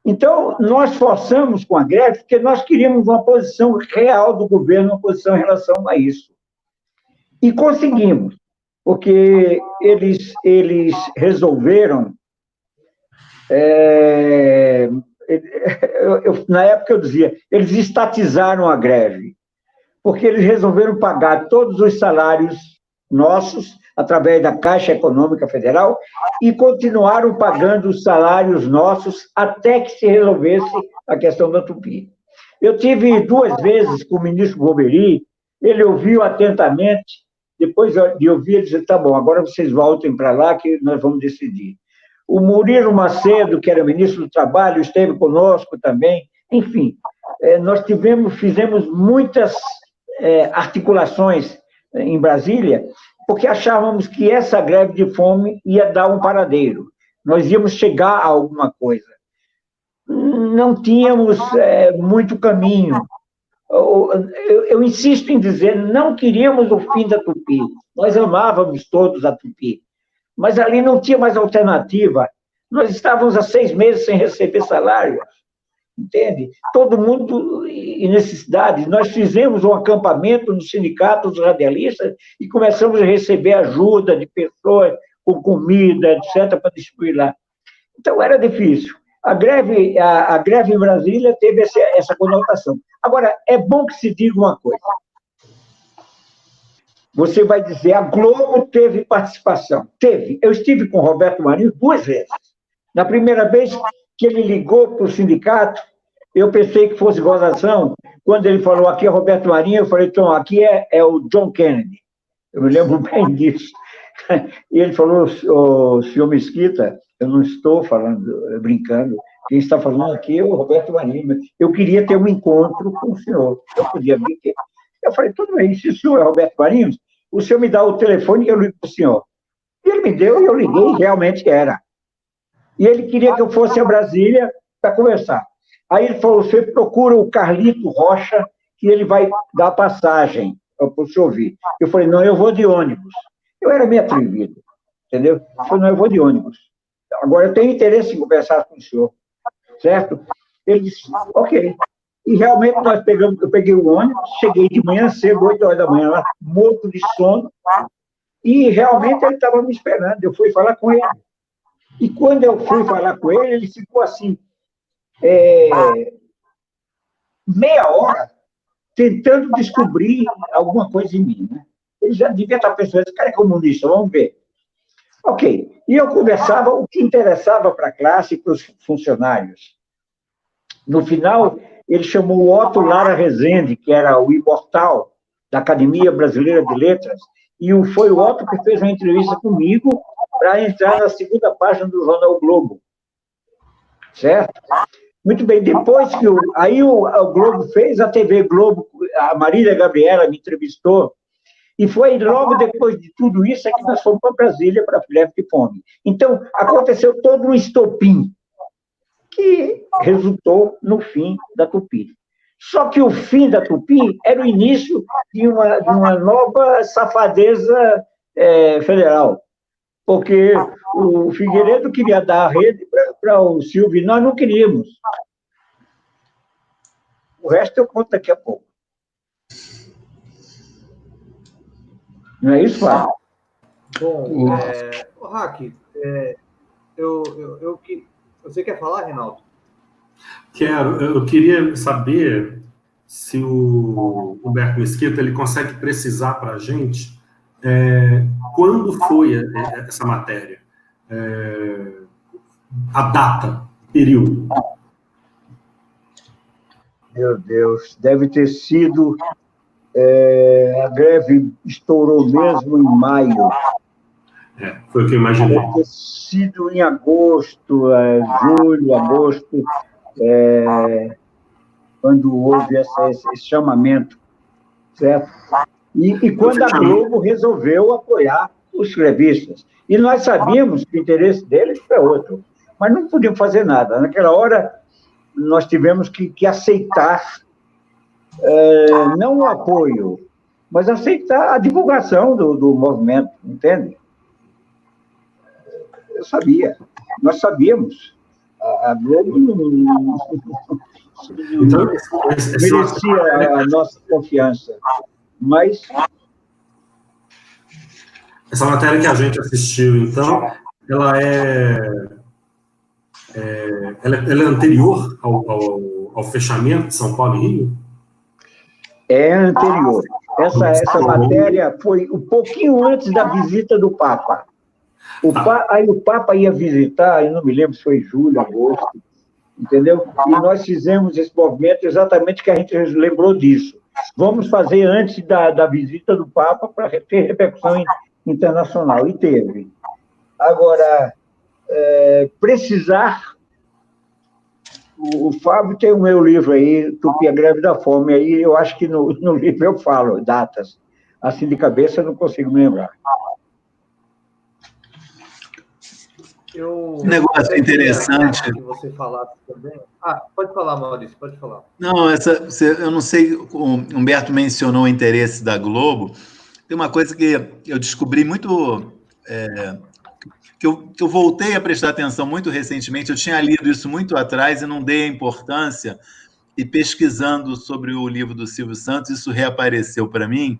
Então, nós forçamos com a greve porque nós queríamos uma posição real do governo, uma posição em relação a isso. E conseguimos, porque eles resolveram... na época eu dizia, eles estatizaram a greve, porque eles resolveram pagar todos os salários nossos, através da Caixa Econômica Federal, e continuaram pagando os salários nossos até que se resolvesse a questão da Tupi. Eu tive 2 vezes com o ministro Boveri, ele ouviu atentamente, depois de ouvir, ele disse, tá bom, agora vocês voltem para lá que nós vamos decidir. O Murilo Macedo, que era ministro do Trabalho, esteve conosco também. Enfim, nós fizemos muitas articulações em Brasília, porque achávamos que essa greve de fome ia dar um paradeiro. Nós íamos chegar a alguma coisa. não tínhamos muito caminho. Eu insisto em dizer, não queríamos o fim da Tupi. Nós amávamos todos a Tupi. Mas ali não tinha mais alternativa. Nós estávamos há 6 meses sem receber salário. Entende? Todo mundo em necessidade. Nós fizemos um acampamento no sindicato dos radialistas e começamos a receber ajuda de pessoas com comida, etc., para distribuir lá. Então, era difícil. A greve em Brasília teve essa conotação. Agora, é bom que se diga uma coisa. Você vai dizer, a Globo teve participação. Teve. Eu estive com o Roberto Marinho 2 vezes. Na primeira vez que ele ligou para o sindicato, eu pensei que fosse gozação. Quando ele falou, aqui é Roberto Marinho, eu falei, então, aqui é o John Kennedy. Eu me lembro bem disso. E ele falou, o senhor Mesquita, eu não estou falando, brincando, quem está falando aqui é o Roberto Marinho. Eu queria ter um encontro com o senhor. Eu podia vir aqui. Eu falei, tudo bem, se o senhor é Roberto Marinho, o senhor me dá o telefone e eu ligo para o senhor. E ele me deu e eu liguei, e realmente era. E ele queria que eu fosse a Brasília para conversar. Aí ele falou, você procura o Carlito Rocha, que ele vai dar passagem para o senhor vir. Eu falei, não, eu vou de ônibus. Eu era meio atrevido, entendeu? Eu falei, não, eu vou de ônibus. Agora, eu tenho interesse em conversar com o senhor, certo? Ele disse, ok. E realmente eu peguei o ônibus, cheguei de manhã cedo, 8 horas da manhã, lá, morto de sono, e realmente ele estava me esperando. Eu fui falar com ele. E quando eu fui falar com ele, ele ficou assim, meia hora, tentando descobrir alguma coisa em mim, né? Ele já devia estar pensando, esse cara é comunista, vamos ver. Ok. E eu conversava o que interessava para a classe e para os funcionários. No final, ele chamou o Otto Lara Rezende, que era o imortal da Academia Brasileira de Letras, e foi o Otto que fez uma entrevista comigo para entrar na segunda página do jornal o Globo. Certo? Muito bem, depois que aí o Globo fez, a TV Globo, a Marília Gabriela me entrevistou, e foi logo depois de tudo isso é que nós fomos para Brasília para a greve de fome. Então, aconteceu todo um estopim que resultou no fim da Tupi. Só que o fim da Tupi era o início de uma nova safadeza federal, porque o Figueiredo queria dar a rede para o Silvio, e nós não queríamos. O resto eu conto daqui a pouco. Não é isso, Fábio? Bom, Hack, você quer falar, Reinaldo? Quero. Eu queria saber se o Humberto Mesquita ele consegue precisar para a gente quando foi essa matéria, a data, período. Meu Deus, deve ter sido... a greve estourou mesmo em maio. Foi o que eu imaginei. Deve ter sido em agosto, julho, agosto, quando houve esse chamamento, certo? E quando a Globo resolveu apoiar os grevistas. E nós sabíamos que o interesse deles era outro, mas não podíamos fazer nada. Naquela hora, nós tivemos que aceitar não o apoio, mas aceitar a divulgação do movimento, entende? Eu sabia, nós sabíamos. A Globo Então, merecia a nossa confiança, mas... Essa matéria que a gente assistiu, então, ela é anterior ao fechamento de São Paulo e Rio? É anterior. Essa matéria foi um pouquinho antes da visita do Papa. Aí o Papa ia visitar, eu não me lembro se foi julho, agosto, entendeu? E nós fizemos esse movimento exatamente que a gente lembrou disso. Vamos fazer antes da visita do Papa para ter repercussão internacional. E teve. Agora, precisar... O Fábio tem o meu livro aí, Tupi, a Greve da Fome, aí eu acho que no livro eu falo datas. Assim de cabeça eu não consigo me lembrar. Eu Um negócio queria interessante. que você falasse também. Ah, pode falar, Maurício, pode falar. Não, eu não sei, o Humberto mencionou o interesse da Globo. Tem uma coisa que eu descobri muito, que eu voltei a prestar atenção muito recentemente. Eu tinha lido isso muito atrás e não dei a importância, e pesquisando sobre o livro do Silvio Santos, isso reapareceu para mim.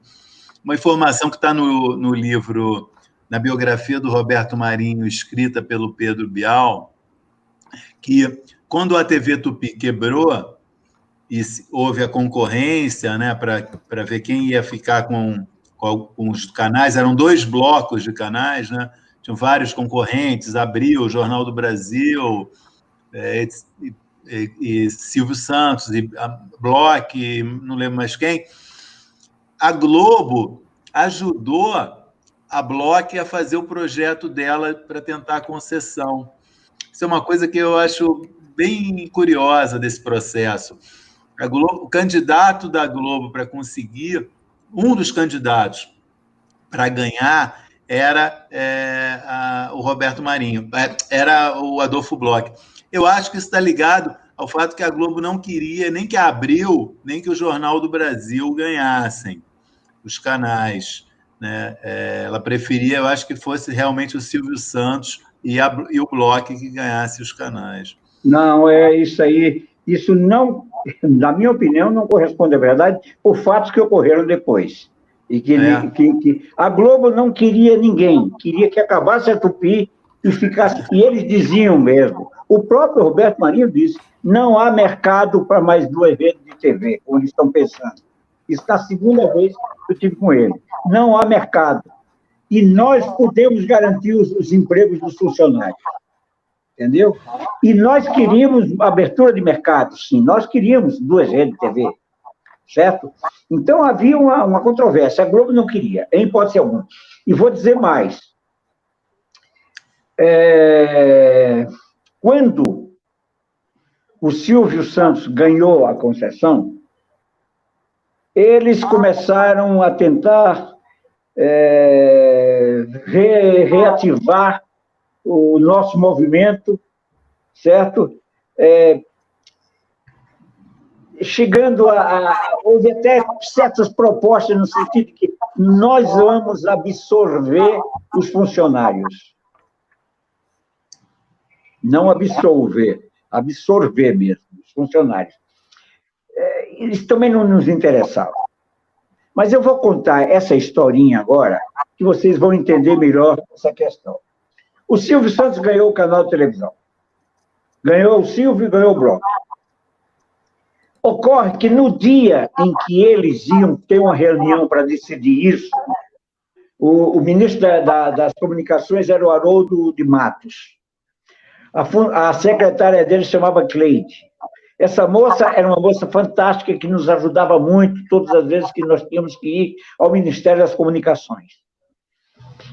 Uma informação que está no livro, na biografia do Roberto Marinho, escrita pelo Pedro Bial, que quando a TV Tupi quebrou e houve a concorrência, né, para ver quem ia ficar com os canais, eram 2 blocos de canais, né, tinham vários concorrentes, Abril, Jornal do Brasil, e Silvio Santos, e a Bloch, não lembro mais quem. A Globo ajudou a Bloch a fazer o projeto dela para tentar a concessão. Isso é uma coisa que eu acho bem curiosa desse processo. O candidato da Globo para conseguir, um dos candidatos para ganhar era o Roberto Marinho, era o Adolfo Bloch. Eu acho que isso está ligado ao fato que a Globo não queria nem que a Abril, nem que o Jornal do Brasil ganhassem os canais, né? Ela preferia, eu acho que fosse realmente o Silvio Santos e o Bloch que ganhasse os canais. Não, é isso aí. Isso não, na minha opinião, não corresponde à verdade por fatos que ocorreram depois. E que a Globo não queria ninguém, queria que acabasse a Tupi e ficasse. E eles diziam mesmo. O próprio Roberto Marinho disse: não há mercado para mais 2 redes de TV, como eles estão pensando. Isso na segunda vez que eu estive com ele. Não há mercado. E nós podemos garantir os empregos dos funcionários. Entendeu? E nós queríamos abertura de mercado, sim. Nós queríamos 2 redes de TV. Certo? Então, havia uma controvérsia. A Globo não queria, em hipótese alguma. E vou dizer mais. Quando o Silvio Santos ganhou a concessão, eles começaram a tentar reativar o nosso movimento, certo? Chegando houve até certas propostas no sentido de que nós vamos absorver os funcionários. Não absolver, absorver mesmo os funcionários. Eles também não nos interessavam. Mas eu vou contar essa historinha agora, que vocês vão entender melhor essa questão. O Silvio Santos ganhou o canal de televisão. Ganhou o Silvio e ganhou o Bloch. Ocorre que no dia em que eles iam ter uma reunião para decidir isso, o ministro das Comunicações era o Haroldo de Matos. A secretária dele se chamava Cleide. Essa moça era uma moça fantástica que nos ajudava muito todas as vezes que nós tínhamos que ir ao Ministério das Comunicações.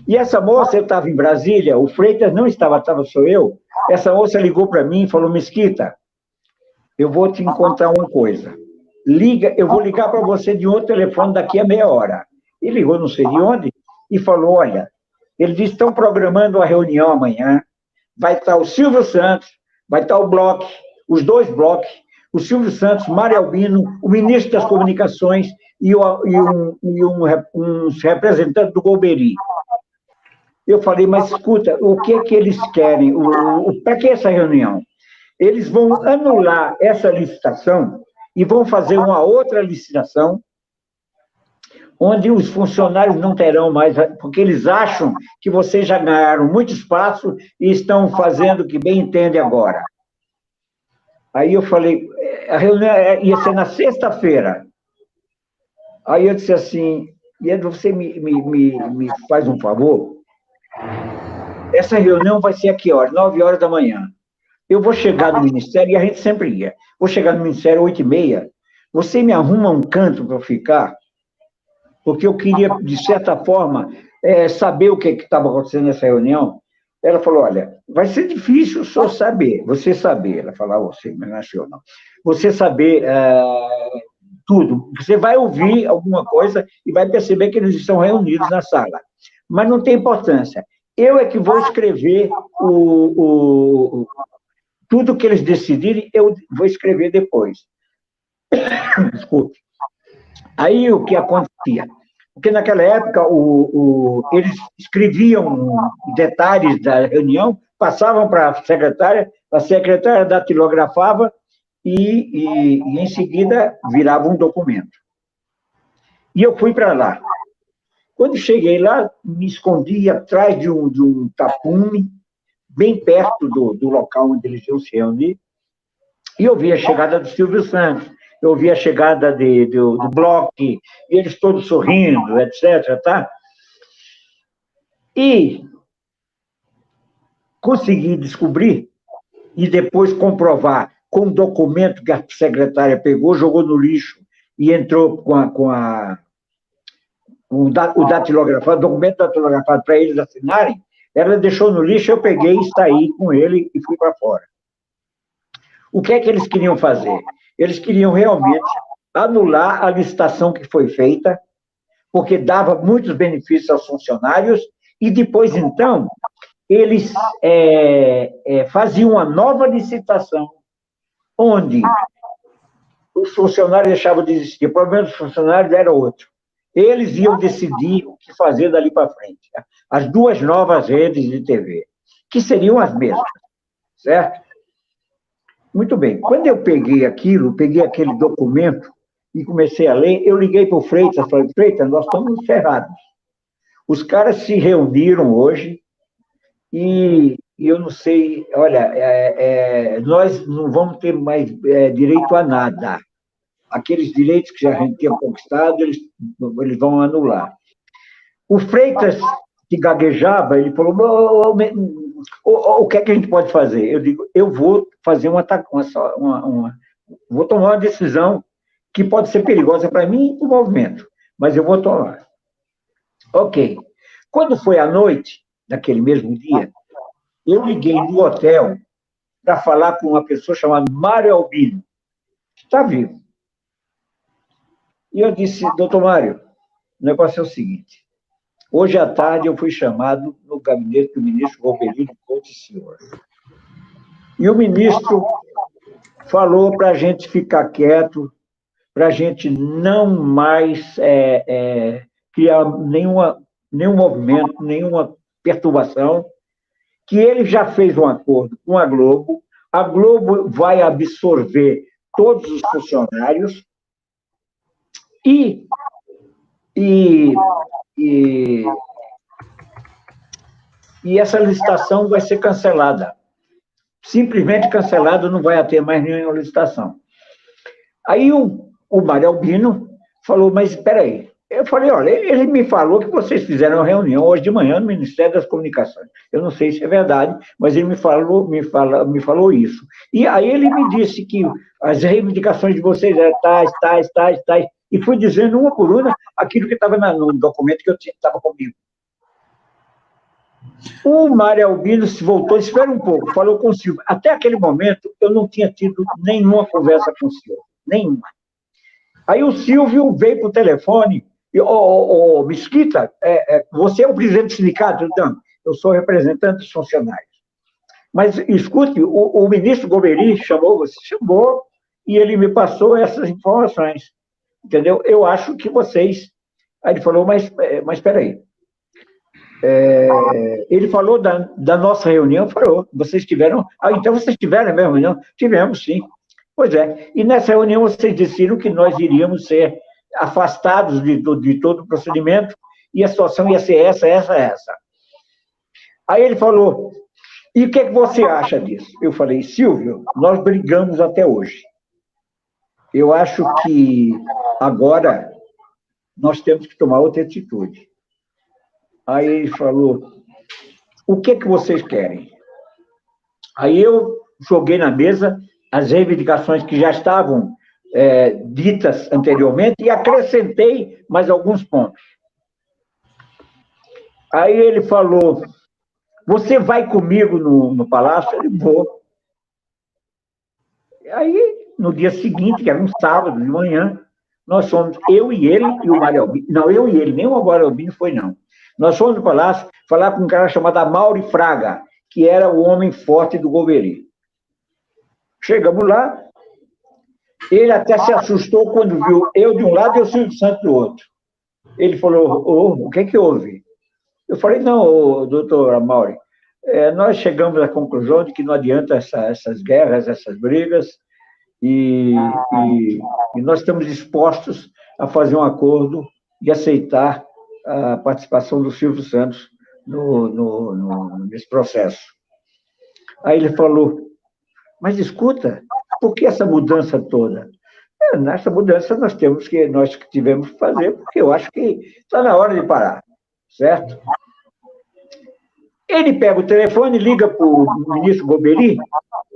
E essa moça, eu estava em Brasília, o Freitas não estava só eu. Essa moça ligou para mim e falou: Mesquita, eu vou te encontrar uma coisa. Eu vou ligar para você de outro telefone daqui a meia hora. Ele ligou não sei de onde e falou: olha, eles estão programando uma reunião amanhã, vai estar o Silvio Santos, vai estar o Bloch, os 2 Bloch, o Silvio Santos, Mário Albino, o ministro das Comunicações e uns representantes do Golbery. Eu falei: mas escuta, o que é que eles querem? Para que essa reunião? Eles vão anular essa licitação e vão fazer uma outra licitação onde os funcionários não terão mais, porque eles acham que vocês já ganharam muito espaço e estão fazendo o que bem entendem agora. Aí eu falei, a reunião ia ser na sexta-feira. Aí eu disse assim: você me faz um favor? Essa reunião vai ser aqui, 9h da manhã. Eu vou chegar no Ministério, e a gente sempre ia. Vou chegar no Ministério 8h30. Você me arruma um canto para eu ficar? Porque eu queria, de certa forma, saber o que estava acontecendo nessa reunião. Ela falou: olha, vai ser difícil só saber, você saber. Ela falou: você, mas não achou, não. Você saber tudo. Você vai ouvir alguma coisa e vai perceber que eles estão reunidos na sala. Mas não tem importância. eu é que vou escrever tudo que eles decidirem, eu vou escrever depois. Desculpe. Aí o que acontecia? Porque naquela época eles escreviam detalhes da reunião, passavam para a secretária datilografava e em seguida virava um documento. E eu fui para lá. Quando cheguei lá, me escondi atrás de um tapume, bem perto do local onde eles iam se reunir, e eu vi a chegada do Silvio Santos, eu vi a chegada do Bloch, e eles todos sorrindo, etc. Tá? E consegui descobrir, e depois comprovar, com o documento que a secretária pegou, jogou no lixo, e entrou o documento datilografado para eles assinarem, ela deixou no lixo, eu peguei e saí com ele e fui para fora. O que é que eles queriam fazer? Eles queriam realmente anular a licitação que foi feita, porque dava muitos benefícios aos funcionários, e depois, então, eles faziam uma nova licitação, onde os funcionários deixavam de existir. O problema dos funcionários era outro. Eles iam decidir o que fazer dali para frente. As duas novas redes de TV, que seriam as mesmas, certo? Muito bem. Quando eu peguei aquele documento e comecei a ler, eu liguei para o Freitas, falei, Freitas, nós estamos ferrados. Os caras se reuniram hoje e eu não sei, olha, nós não vamos ter mais direito a nada. Aqueles direitos que a gente tinha conquistado, eles vão anular. O Freitas, que gaguejava, ele falou, o que é que a gente pode fazer? Eu digo, eu vou fazer vou tomar uma decisão que pode ser perigosa para mim e para o movimento, mas eu vou tomar. Ok. Quando foi à noite, daquele mesmo dia, eu liguei do hotel para falar com uma pessoa chamada Mário Albino, que está vivo. E eu disse, doutor Mário, o negócio é o seguinte, hoje à tarde eu fui chamado no gabinete do ministro Robelino Couto Senhor. E o ministro falou para a gente ficar quieto, para a gente não mais criar nenhum movimento, nenhuma perturbação, que ele já fez um acordo com a Globo vai absorver todos os funcionários e essa licitação vai ser cancelada. Simplesmente cancelada, não vai ter mais nenhuma licitação. Aí o Mário Albino falou, mas espera aí. Eu falei, olha, ele me falou que vocês fizeram uma reunião hoje de manhã no Ministério das Comunicações. Eu não sei se é verdade, mas ele me falou isso. E aí ele me disse que as reivindicações de vocês eram tais, e fui dizendo uma por uma aquilo que estava no documento que eu estava comigo. O Mário Albino se voltou, espera um pouco, falou com o Silvio. Até aquele momento, eu não tinha tido nenhuma conversa com o Silvio, nenhuma. Aí o Silvio veio para o telefone, Mesquita, você é o presidente do sindicato? Não, eu sou representante dos funcionários. Mas, escute, o ministro Goberi chamou, e ele me passou essas informações, entendeu? Eu acho que vocês... Aí ele falou, mas espera aí. Ele falou da nossa reunião, falou, vocês tiveram... então vocês tiveram a mesma reunião? Tivemos, sim. Pois é. E nessa reunião vocês decidiram que nós iríamos ser afastados de todo o procedimento e a situação ia ser essa. Aí ele falou, e o que é que você acha disso? Eu falei, Silvio, nós brigamos até hoje. Eu acho que agora nós temos que tomar outra atitude. Aí ele falou, o que é que vocês querem? Aí eu joguei na mesa as reivindicações que já estavam ditas anteriormente e acrescentei mais alguns pontos. Aí ele falou, você vai comigo no palácio? Eu vou. Aí, no dia seguinte, que era um sábado de manhã, nós fomos, eu e ele e o Mário Albino. Não, eu e ele, nem o Mário Albino foi, não. Nós fomos no Palácio falar com um cara chamado Amaury Fraga, que era o homem forte do Golbery. Chegamos lá, ele até se assustou quando viu eu de um lado e o Silvio Santos do outro. Ele falou, o que houve? Eu falei, não, doutor Amaury, nós chegamos à conclusão de que não adianta essas guerras, essas brigas, e nós estamos dispostos a fazer um acordo e aceitar a participação do Silvio Santos nesse processo. Aí ele falou, mas escuta, por que essa mudança toda? Nessa mudança nós tivemos que fazer, porque eu acho que está na hora de parar, certo? Ele pega o telefone, liga para o ministro Golbery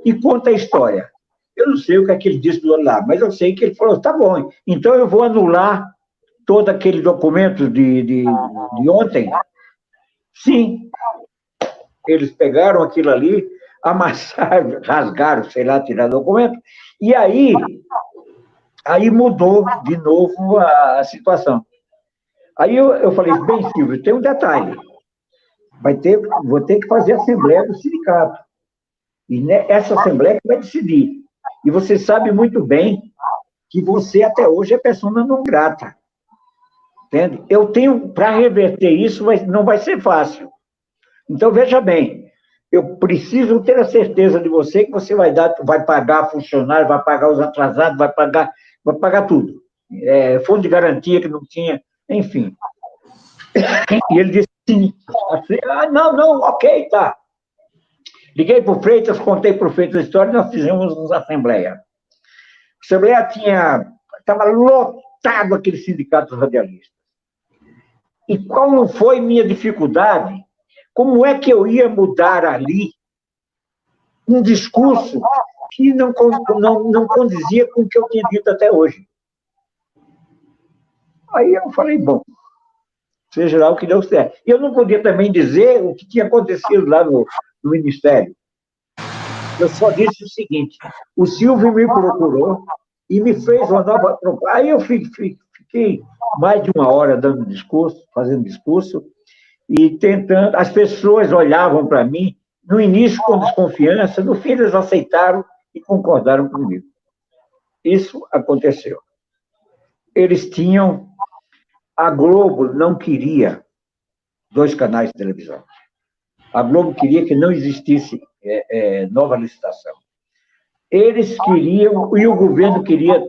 e conta a história. Eu não sei o que é que ele disse do outro lado, mas eu sei que ele falou, tá bom, então eu vou anular todo aquele documento de ontem. Sim. Eles pegaram aquilo ali, amassaram, rasgaram, sei lá, tiraram o documento, e aí mudou de novo a situação. Aí eu falei, bem, Silvio, tem um detalhe. Vou ter que fazer a assembleia do sindicato. E essa assembleia que vai decidir. E você sabe muito bem que você até hoje é persona não grata. Entende? Eu tenho, para reverter isso, não vai ser fácil. Então, veja bem, eu preciso ter a certeza de você que você vai pagar funcionário, vai pagar os atrasados, vai pagar tudo. Fundo de garantia que não tinha, enfim. E ele disse sim. Não, ok, tá. Liguei para o Freitas, contei para o Freitas a história e nós fizemos uma assembleia. A assembleia estava lotado aqueles sindicatos radialistas. E qual não foi minha dificuldade? Como é que eu ia mudar ali um discurso que não condizia com o que eu tinha dito até hoje? Aí eu falei, bom, seja lá o que Deus quer. E eu não podia também dizer o que tinha acontecido lá no Ministério. Eu só disse o seguinte, o Silvio me procurou e me fez uma nova proposta. Aí eu fiquei mais de 1 hora fazendo discurso, e tentando, as pessoas olhavam para mim, no início com desconfiança, no fim eles aceitaram e concordaram comigo. Isso aconteceu. A Globo não queria 2 canais de televisão. A Globo queria que não existisse nova licitação. Eles queriam, e o governo queria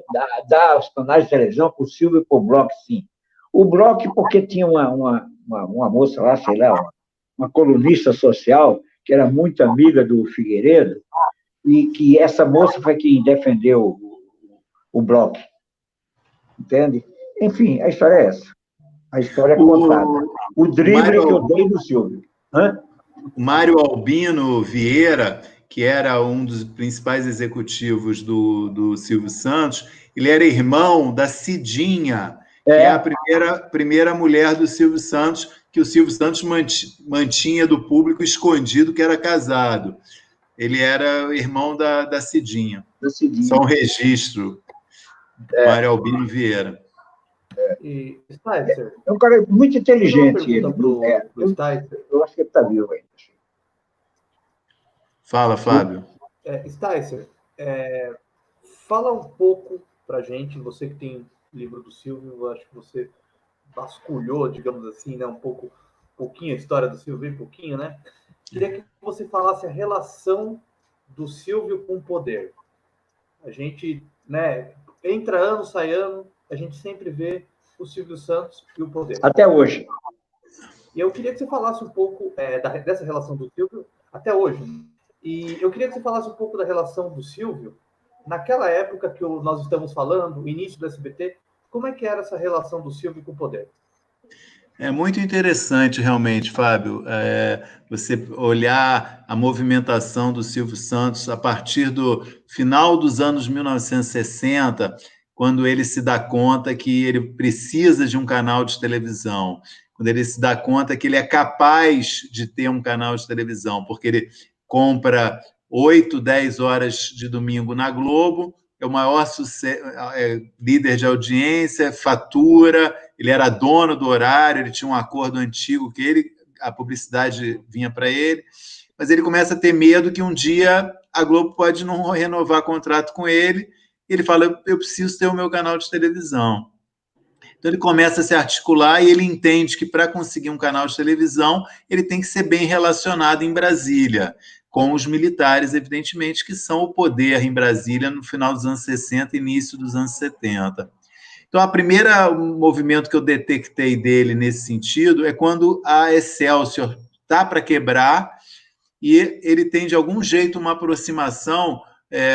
dar os canais de televisão para o Silvio e para o Bloch, sim. O Bloch, porque tinha uma moça lá, sei lá, uma colunista social, que era muito amiga do Figueiredo, e que essa moça foi quem defendeu o Bloch. Entende? Enfim, a história é essa. A história é contada. O drible que eu dei do Silvio. O Mário Albino Vieira, que era um dos principais executivos do Silvio Santos, ele era irmão da Cidinha, que é a primeira mulher do Silvio Santos, que o Silvio Santos mantinha do público escondido que era casado. Ele era irmão da Cidinha. Só um registro. Mário Albino Vieira. E Sticer, É um cara muito inteligente. Ele. Pro Sticer. Eu acho que ele está vivo ainda. Fala, Fábio. Sticer, fala um pouco para gente, você que tem livro do Silvio, acho que você vasculhou, digamos assim, né, um pouquinho a história do Silvio, bem pouquinho, né? Queria que você falasse a relação do Silvio com o poder. A gente, né, entra ano, sai ano, a gente sempre vê o Silvio Santos e o poder. Até hoje. E eu queria que você falasse um pouco dessa relação do Silvio até hoje. E eu queria que você falasse um pouco da relação do Silvio naquela época que nós estamos falando, o início do SBT. Como é que era essa relação do Silvio com o poder? É muito interessante, realmente, Fábio, você olhar a movimentação do Silvio Santos a partir do final dos anos 1960, quando ele se dá conta que ele precisa de um canal de televisão, quando ele se dá conta que ele é capaz de ter um canal de televisão, porque ele compra 8, 10 horas de domingo na Globo, é o maior sucesso, líder de audiência, fatura, ele era dono do horário, ele tinha um acordo antigo que a publicidade vinha para ele, mas ele começa a ter medo que um dia a Globo pode não renovar contrato com ele, e ele fala, eu preciso ter o meu canal de televisão. Então ele começa a se articular e ele entende que para conseguir um canal de televisão, ele tem que ser bem relacionado em Brasília, com os militares, evidentemente, que são o poder em Brasília no final dos anos 60 e início dos anos 70. Então, o primeiro movimento que eu detectei dele nesse sentido é quando a Excelsior está para quebrar e ele tem, de algum jeito, uma aproximação,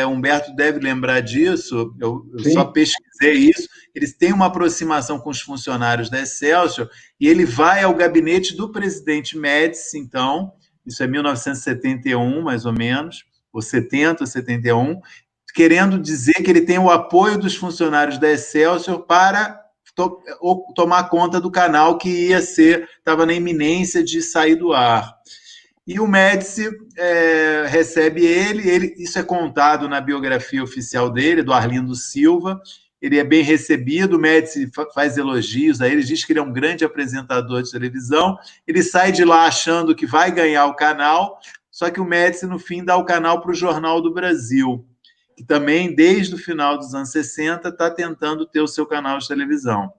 Humberto deve lembrar disso, eu só pesquisei isso, eles têm uma aproximação com os funcionários da Excelsior e ele vai ao gabinete do presidente Médici, então, isso é 1971, mais ou menos, ou 70, 71, querendo dizer que ele tem o apoio dos funcionários da Excelsior para tomar conta do canal que estava na iminência de sair do ar. E o Médici recebe ele, isso é contado na biografia oficial dele, do Arlindo Silva, ele é bem recebido, o Médici faz elogios a ele, diz que ele é um grande apresentador de televisão, ele sai de lá achando que vai ganhar o canal, só que o Médici, no fim, dá o canal para o Jornal do Brasil, que também, desde o final dos anos 60, está tentando ter o seu canal de televisão.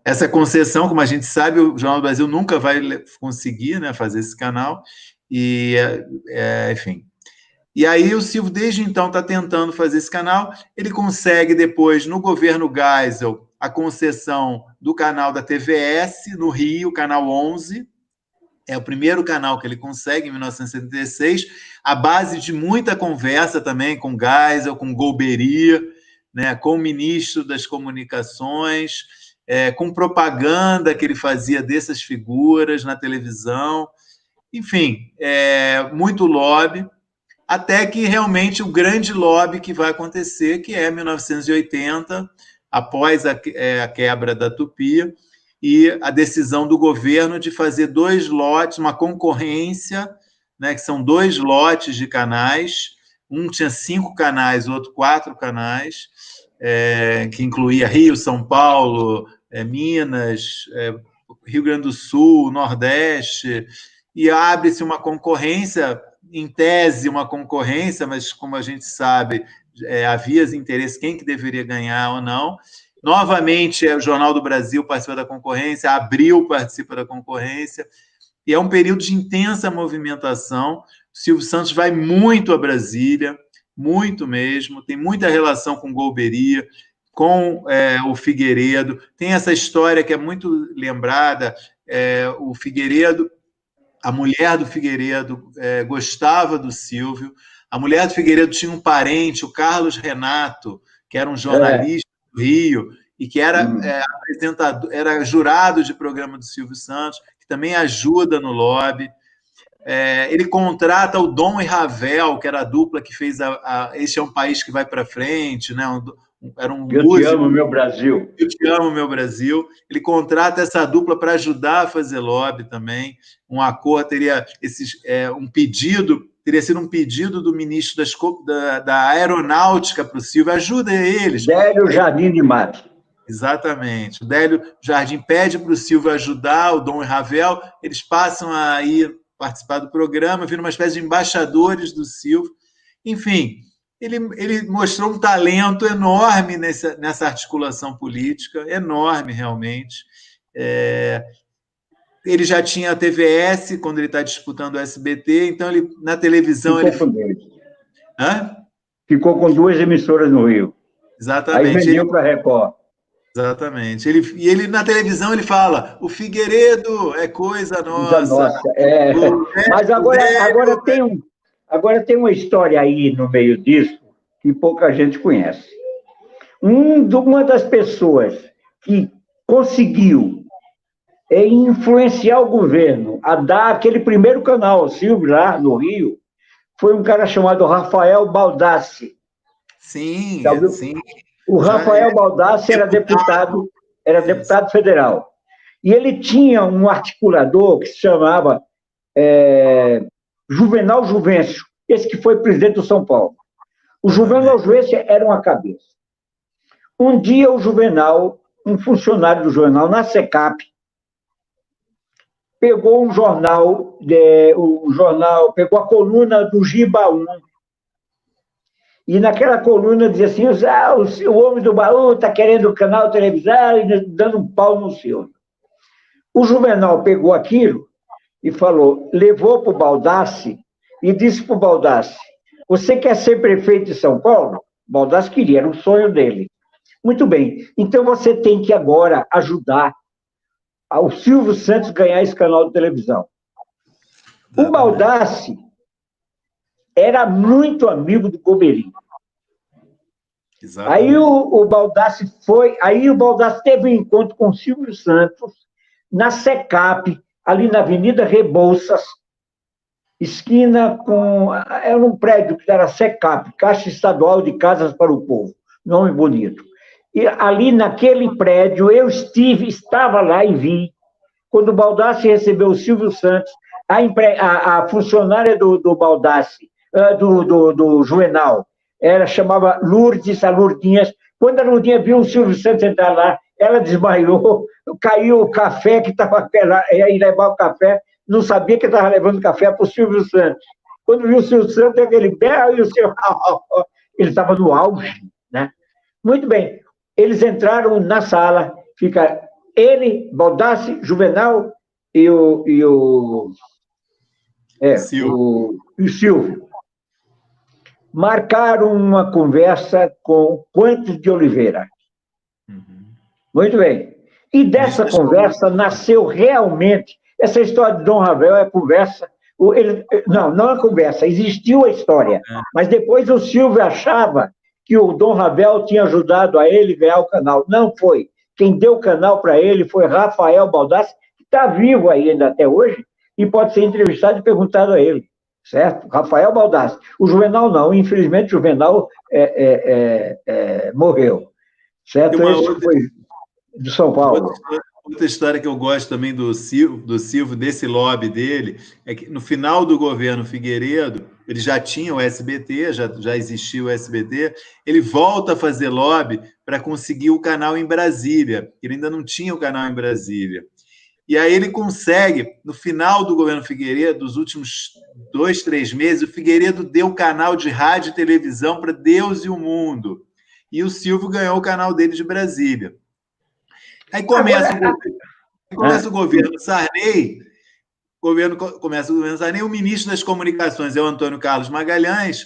Essa concessão, como a gente sabe, o Jornal do Brasil nunca vai conseguir, né, fazer esse canal, e, enfim. E aí o Silvio, desde então, está tentando fazer esse canal. Ele consegue, depois, no governo Geisel, a concessão do canal da TVS, no Rio, canal 11. É o primeiro canal que ele consegue, em 1976, à base de muita conversa também com Geisel, com Golbery, né, com o ministro das Comunicações, com propaganda que ele fazia dessas figuras na televisão. Enfim, muito lobby, até que realmente o grande lobby que vai acontecer, que é 1980, após a quebra da Tupi, e a decisão do governo de fazer 2 lotes, uma concorrência, né, que são 2 lotes de canais, um tinha 5 canais, o outro 4 canais, que incluía Rio, São Paulo, Minas, Rio Grande do Sul, Nordeste, e abre-se uma concorrência, em tese uma concorrência, mas como a gente sabe, havia interesse quem que deveria ganhar ou não. Novamente, o Jornal do Brasil participa da concorrência, a Abril participa da concorrência, e é um período de intensa movimentação. O Silvio Santos vai muito a Brasília, muito mesmo, tem muita relação com Golbery, com o Figueiredo. Tem essa história que é muito lembrada, o Figueiredo, a mulher do Figueiredo gostava do Silvio, a mulher do Figueiredo tinha um parente, o Carlos Renato, que era um jornalista do Rio, e que era apresentador, era jurado de programa do Silvio Santos, que também ajuda no lobby. Ele contrata o Dom e Ravel, que era a dupla que fez Este é um País que Vai para Frente, né? Era um Eu Te Amo, Meu Brasil. Eu Te Amo, Meu Brasil. Ele contrata essa dupla para ajudar a fazer lobby também. Um acordo teria teria sido um pedido do ministro da Aeronáutica para o Silvio, ajuda eles. Délio Jardim de Matos. Exatamente. O Délio Jardim pede para o Silvio ajudar, o Dom e Ravel, eles passam a ir participar do programa, viram uma espécie de embaixadores do Silvio. Enfim, ele mostrou um talento enorme nessa articulação política, enorme, realmente. Ele já tinha a TVS, quando ele está disputando o SBT, então na televisão... Ficou com 2 emissoras no Rio. Exatamente. Aí vendeu para a Record. Exatamente. Ele na televisão ele fala: o Figueiredo é coisa nossa. Mas agora tem uma história aí no meio disso que pouca gente conhece. Uma das pessoas que conseguiu influenciar o governo a dar aquele primeiro canal ao Silvio lá no Rio foi um cara chamado Rafael Baldassi. Sim, sim. O Rafael Baldassi era deputado federal. E ele tinha um articulador que se chamava Juvenal Juvencio, esse que foi presidente do São Paulo. O Juvenal Juvencio era uma cabeça. Um dia o Juvenal um funcionário do jornal, na SECAP, pegou um jornal, pegou a coluna do Gibaú, e naquela coluna dizia assim, o homem do baú está querendo o canal televisado e dando um pau no Silvio. O Juvenal pegou aquilo e falou, levou para o Baldassi e disse para o Baldassi, você quer ser prefeito de São Paulo? O Baldassi queria, era um sonho dele. Muito bem, então você tem que agora ajudar ao Silvio Santos ganhar esse canal de televisão. O Baldassi era muito amigo do Gobelin. Aí o Baldassi teve um encontro com o Silvio Santos na SECAP, ali na Avenida Rebouças, esquina com... Era um prédio que era SECAP, Caixa Estadual de Casas para o Povo, nome bonito. E ali naquele prédio, estava lá e vi, quando o Baldassi recebeu o Silvio Santos, a funcionária do Baldassi, do Juvenal, chamava Lourdes, a Lourdinhas. Quando a Lourdinha viu o Silvio Santos entrar lá, ela desmaiou, caiu o café que estava ia levar o café, não sabia que estava levando café para o Silvio Santos. Quando viu o Silvio Santos, aquele berro e o Silvio... Ele estava no auge, né? Muito bem. Eles entraram na sala, fica ele, Baldassi, Juvenal e o Silvio. Marcaram uma conversa com Quantos de Oliveira. Muito bem. E dessa conversa nasceu realmente... Essa história de Dom Ravel é conversa... Não é conversa, existiu a história. Mas depois o Silvio achava que o Dom Ravel tinha ajudado a ele ganhar o canal. Não foi. Quem deu o canal para ele foi Rafael Baldassi, que está vivo ainda até hoje, e pode ser entrevistado e perguntado a ele. Certo? Rafael Baldassi. O Juvenal não, infelizmente o Juvenal morreu. Certo? Esse foi de São Paulo. Outra história que eu gosto também do Silvio, desse lobby dele, é que no final do governo Figueiredo, ele já tinha o SBT, já existia o SBT, ele volta a fazer lobby para conseguir o canal em Brasília. Ele ainda não tinha o canal em Brasília. E aí ele consegue, no final do governo Figueiredo, dos últimos 2, 3 meses, o Figueiredo deu canal de rádio e televisão para Deus e o mundo. E o Silvio ganhou o canal dele de Brasília. Aí começa o governo Sarney, o ministro das Comunicações é o Antônio Carlos Magalhães,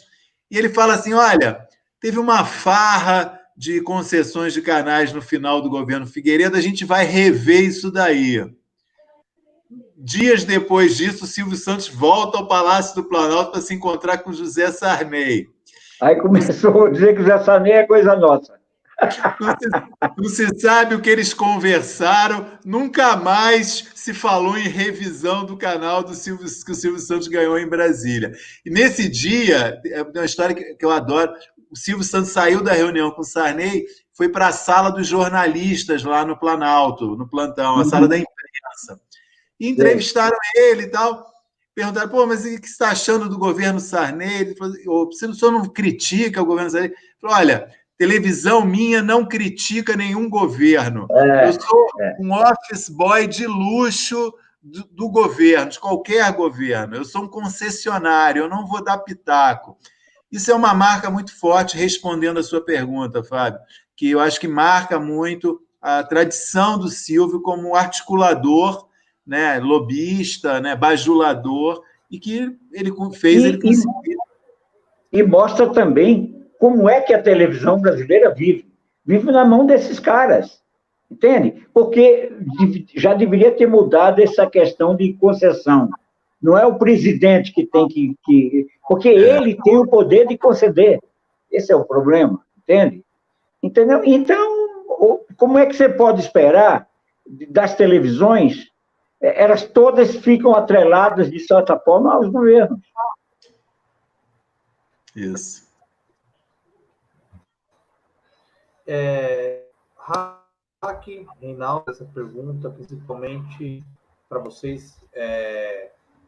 e ele fala assim, olha, teve uma farra de concessões de canais no final do governo Figueiredo, a gente vai rever isso daí. Dias depois disso, o Silvio Santos volta ao Palácio do Planalto para se encontrar com José Sarney. Aí começou a dizer que o José Sarney é coisa nossa. Não se sabe o que eles conversaram, nunca mais se falou em revisão do canal que o Silvio Santos ganhou em Brasília. E nesse dia, é uma história que eu adoro, o Silvio Santos saiu da reunião com o Sarney, foi para a sala dos jornalistas lá no Planalto, no plantão, a sala da imprensa. E entrevistaram ele e tal, perguntaram, pô, mas o que você está achando do governo Sarney? Ele falou, o senhor não critica o governo Sarney? Ele falou, olha, televisão minha não critica nenhum governo. Eu sou um office boy de luxo do governo, de qualquer governo. Eu sou um concessionário, eu não vou dar pitaco. Isso é uma marca muito forte, respondendo a sua pergunta, Fábio, que eu acho que marca muito a tradição do Silvio como articulador, né, lobista, né, bajulador, e que ele fez... E mostra também como é que a televisão brasileira vive. Vive na mão desses caras, entende? Porque já deveria ter mudado essa questão de concessão. Não é o presidente que tem que... Porque ele tem o poder de conceder. Esse é o problema, entende? Entendeu? Então, como é que você pode esperar das televisões? Elas todas ficam atreladas, de certa forma, aos governos. Isso. Raque, Reinaldo, essa pergunta, principalmente para vocês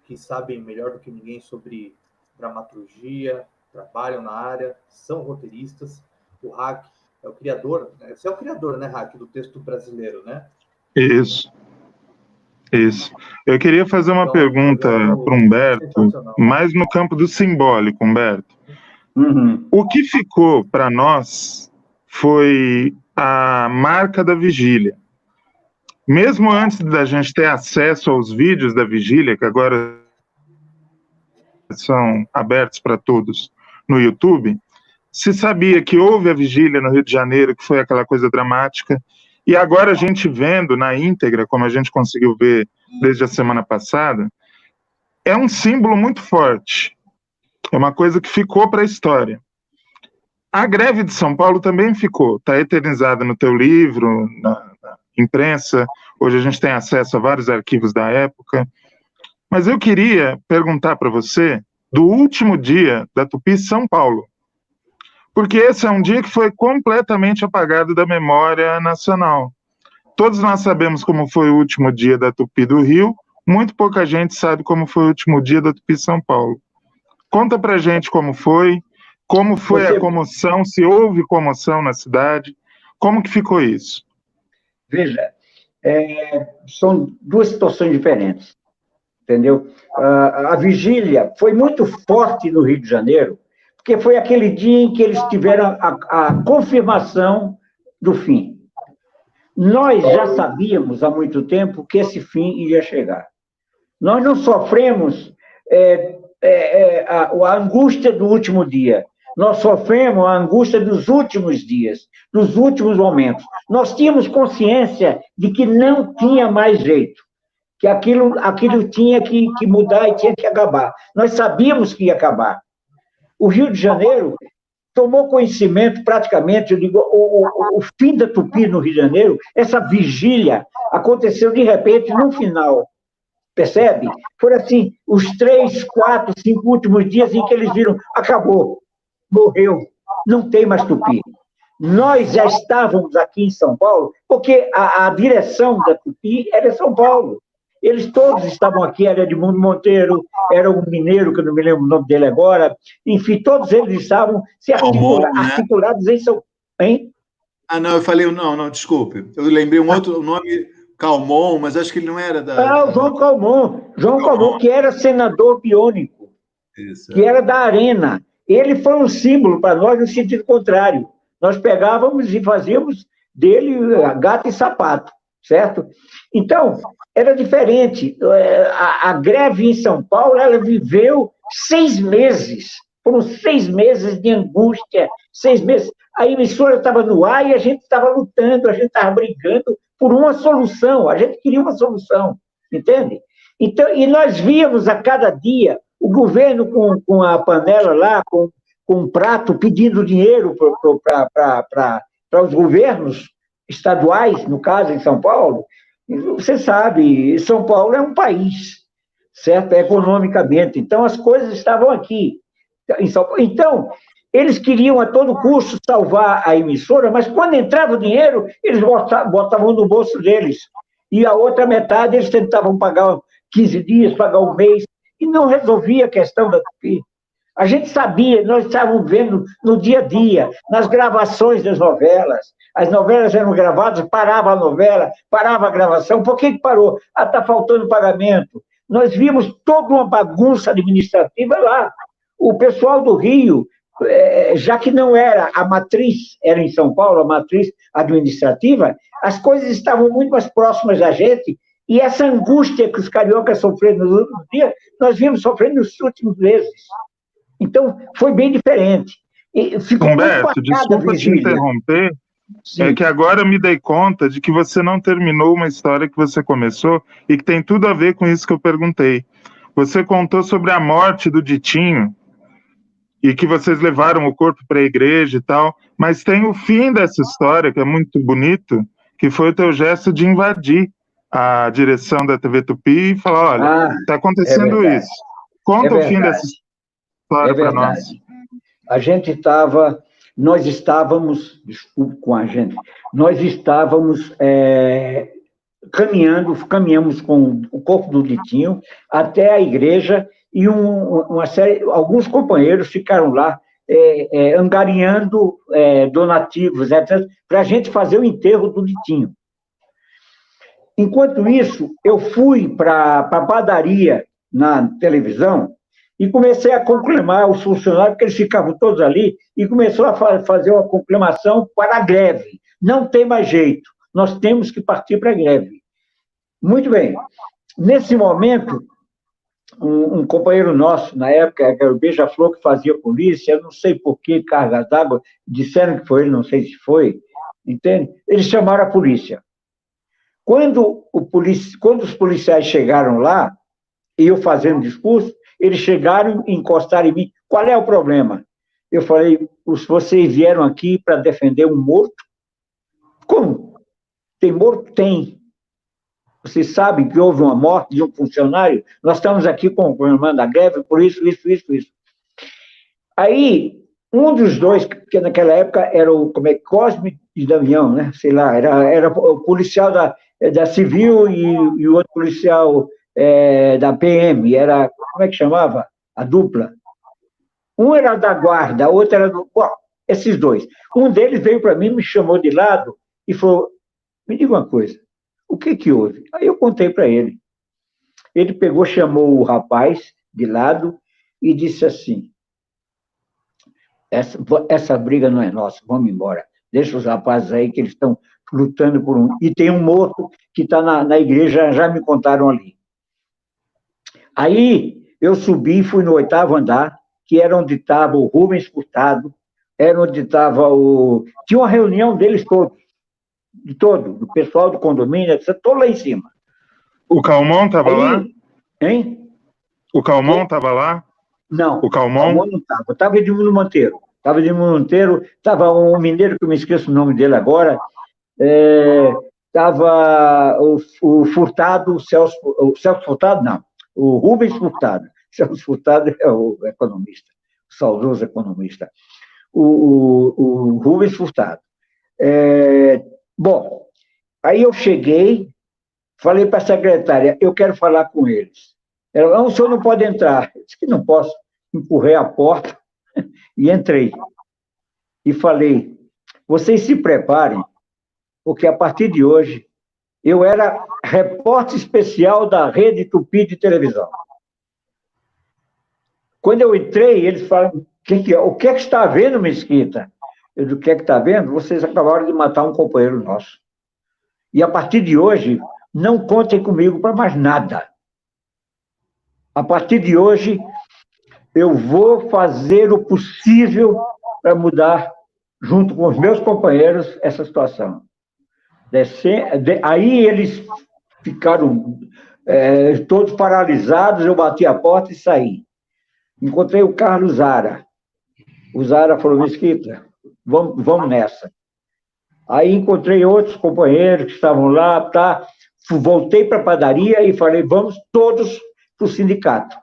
que sabem melhor do que ninguém sobre dramaturgia, trabalham na área, são roteiristas. O Raque é o criador, né? Você é o criador, né, Hack, do texto brasileiro, né? Isso. Eu queria fazer uma pergunta para o Humberto, mais no campo do simbólico, Humberto. O que ficou para nós foi a marca da vigília. Mesmo antes da gente ter acesso aos vídeos da vigília, que agora são abertos para todos no YouTube, se sabia que houve a vigília no Rio de Janeiro, que foi aquela coisa dramática, e agora a gente vendo na íntegra, como a gente conseguiu ver desde a semana passada, é um símbolo muito forte. É uma coisa que ficou para a história. A greve de São Paulo também ficou, está eternizada no teu livro, na imprensa, hoje a gente tem acesso a vários arquivos da época, mas eu queria perguntar para você do último dia da Tupi São Paulo, porque esse é um dia que foi completamente apagado da memória nacional. Todos nós sabemos como foi o último dia da Tupi do Rio, muito pouca gente sabe como foi o último dia da Tupi São Paulo. Conta pra gente como foi a comoção, se houve comoção na cidade, como que ficou isso? Veja, são duas situações diferentes, entendeu? A vigília foi muito forte no Rio de Janeiro, porque foi aquele dia em que eles tiveram a confirmação do fim. Nós já sabíamos há muito tempo que esse fim iria chegar. Nós não sofremos a angústia do último dia. Nós sofremos a angústia dos últimos dias, dos últimos momentos. Nós tínhamos consciência de que não tinha mais jeito, que aquilo tinha que mudar e tinha que acabar. Nós sabíamos que ia acabar. O Rio de Janeiro tomou conhecimento, praticamente, eu digo, o fim da Tupi no Rio de Janeiro, essa vigília aconteceu de repente no final. Percebe? Foram assim, os 3, 4, 5 últimos dias em que eles viram, acabou, morreu, não tem mais Tupi. Nós já estávamos aqui em São Paulo, porque a direção da Tupi era São Paulo. Eles todos estavam aqui, era Edmundo Monteiro, era um mineiro, que eu não me lembro o nome dele agora, enfim, todos eles estavam se articulados em São Paulo. Hein? Ah, não, eu falei, não, desculpe. Eu lembrei um outro nome, Calmon, mas acho que ele não era da... o João Calmon, que era senador biônico, que era da Arena. Ele foi um símbolo para nós no sentido contrário. Nós pegávamos e fazíamos dele gato e sapato, certo? Então, era diferente. A greve em São Paulo, ela viveu 6 meses. Foram 6 meses de angústia, 6 meses. A emissora estava no ar e a gente estava lutando, a gente estava brigando por uma solução. A gente queria uma solução, entende? Então, e nós víamos a cada dia o governo com a panela lá, com um prato, pedindo dinheiro para os governos estaduais, no caso, em São Paulo. Você sabe, São Paulo é um país, certo? Economicamente. Então, as coisas estavam aqui, em São Paulo. Então, eles queriam a todo custo salvar a emissora, mas quando entrava o dinheiro, eles botavam no bolso deles. E a outra metade, eles tentavam pagar 15 dias, pagar um mês, e não resolvia a questão da Tupi. A gente sabia, nós estávamos vendo no dia a dia, nas gravações das novelas. As novelas eram gravadas, parava a novela, parava a gravação. Por que parou? Está faltando pagamento. Nós vimos toda uma bagunça administrativa lá. O pessoal do Rio, já que não era a matriz, era em São Paulo, a matriz administrativa, as coisas estavam muito mais próximas da gente, e essa angústia que os cariocas sofreram nos últimos dias, nós vimos sofrendo nos últimos meses. Então, foi bem diferente. Humberto, desculpa te interromper, sim. É que agora eu me dei conta de que você não terminou uma história que você começou e que tem tudo a ver com isso que eu perguntei. Você contou sobre a morte do Ditinho e que vocês levaram o corpo para a igreja e tal, mas tem o fim dessa história, que é muito bonito, que foi o teu gesto de invadir a direção da TV Tupi e falar, olha, está acontecendo isso. Conta o fim dessa história para nós. Nós estávamos, desculpe com a gente, nós estávamos caminhamos com o corpo do Ditinho até a igreja e alguns companheiros ficaram lá angariando donativos, etc., para a gente fazer o enterro do Litinho. Enquanto isso, eu fui para a padaria na televisão e comecei a conclamar os funcionários, porque eles ficavam todos ali, e começou a fazer uma conclamação para a greve. Não tem mais jeito, nós temos que partir para a greve. Muito bem. Nesse momento, um companheiro nosso, na época, era o Beija-Flor, que fazia polícia, eu não sei por que carga d'água, disseram que foi ele, não sei se foi, entende? Eles chamaram a polícia. Quando os policiais chegaram lá, e eu fazendo discurso, eles chegaram e encostaram em mim. Qual é o problema? Eu falei, vocês vieram aqui para defender um morto? Como? Tem morto? Tem. Vocês sabem que houve uma morte de um funcionário? Nós estamos aqui conclamando a greve por isso. Aí, um dos dois, que naquela época era o Cosme e Damião, né? Sei lá, era o policial da Civil e o outro policial da PM, era, como é que chamava? A dupla. Um era da guarda, a outra era do... Bom, esses dois. Um deles veio para mim, me chamou de lado e falou, me diga uma coisa, o que houve? Aí eu contei para ele. Ele pegou, chamou o rapaz de lado e disse assim, essa briga não é nossa, vamos embora. Deixa os rapazes aí que eles estão lutando por um... E tem um morto que está na igreja, já me contaram ali. Aí eu subi e fui no 8º andar, que era onde estava o Rubens Furtado, era onde estava o... Tinha uma reunião deles todos, do pessoal do condomínio, etc., todo lá em cima. O Calmon estava lá? Hein? O Calmon estava lá? Não. O Calmon não estava. Estava Edmundo Monteiro. Estava um mineiro, que eu me esqueço o nome dele agora, estava o Furtado, o Celso Furtado, não, o Rubens Furtado. Celso Furtado é o economista, o saudoso economista. O Rubens Furtado. Bom, aí eu cheguei, falei para a secretária, eu quero falar com eles. Ela, não, o senhor não pode entrar. Eu disse que não posso. Empurrei a porta e entrei. E falei, vocês se preparem, porque a partir de hoje eu era repórter especial da Rede Tupi de televisão. Quando eu entrei, eles falaram, o que é que está havendo, Mesquita? Eu disse, o que é que está havendo? Vocês acabaram de matar um companheiro nosso. E a partir de hoje, não contem comigo para mais nada. A partir de hoje, eu vou fazer o possível para mudar, junto com os meus companheiros, essa situação. Aí eles ficaram todos paralisados, eu bati a porta e saí. Encontrei o Carlos Zara. O Zara falou, Mesquita, vamos nessa. Aí encontrei outros companheiros que estavam lá, tá? Voltei para a padaria e falei, vamos todos para o sindicato.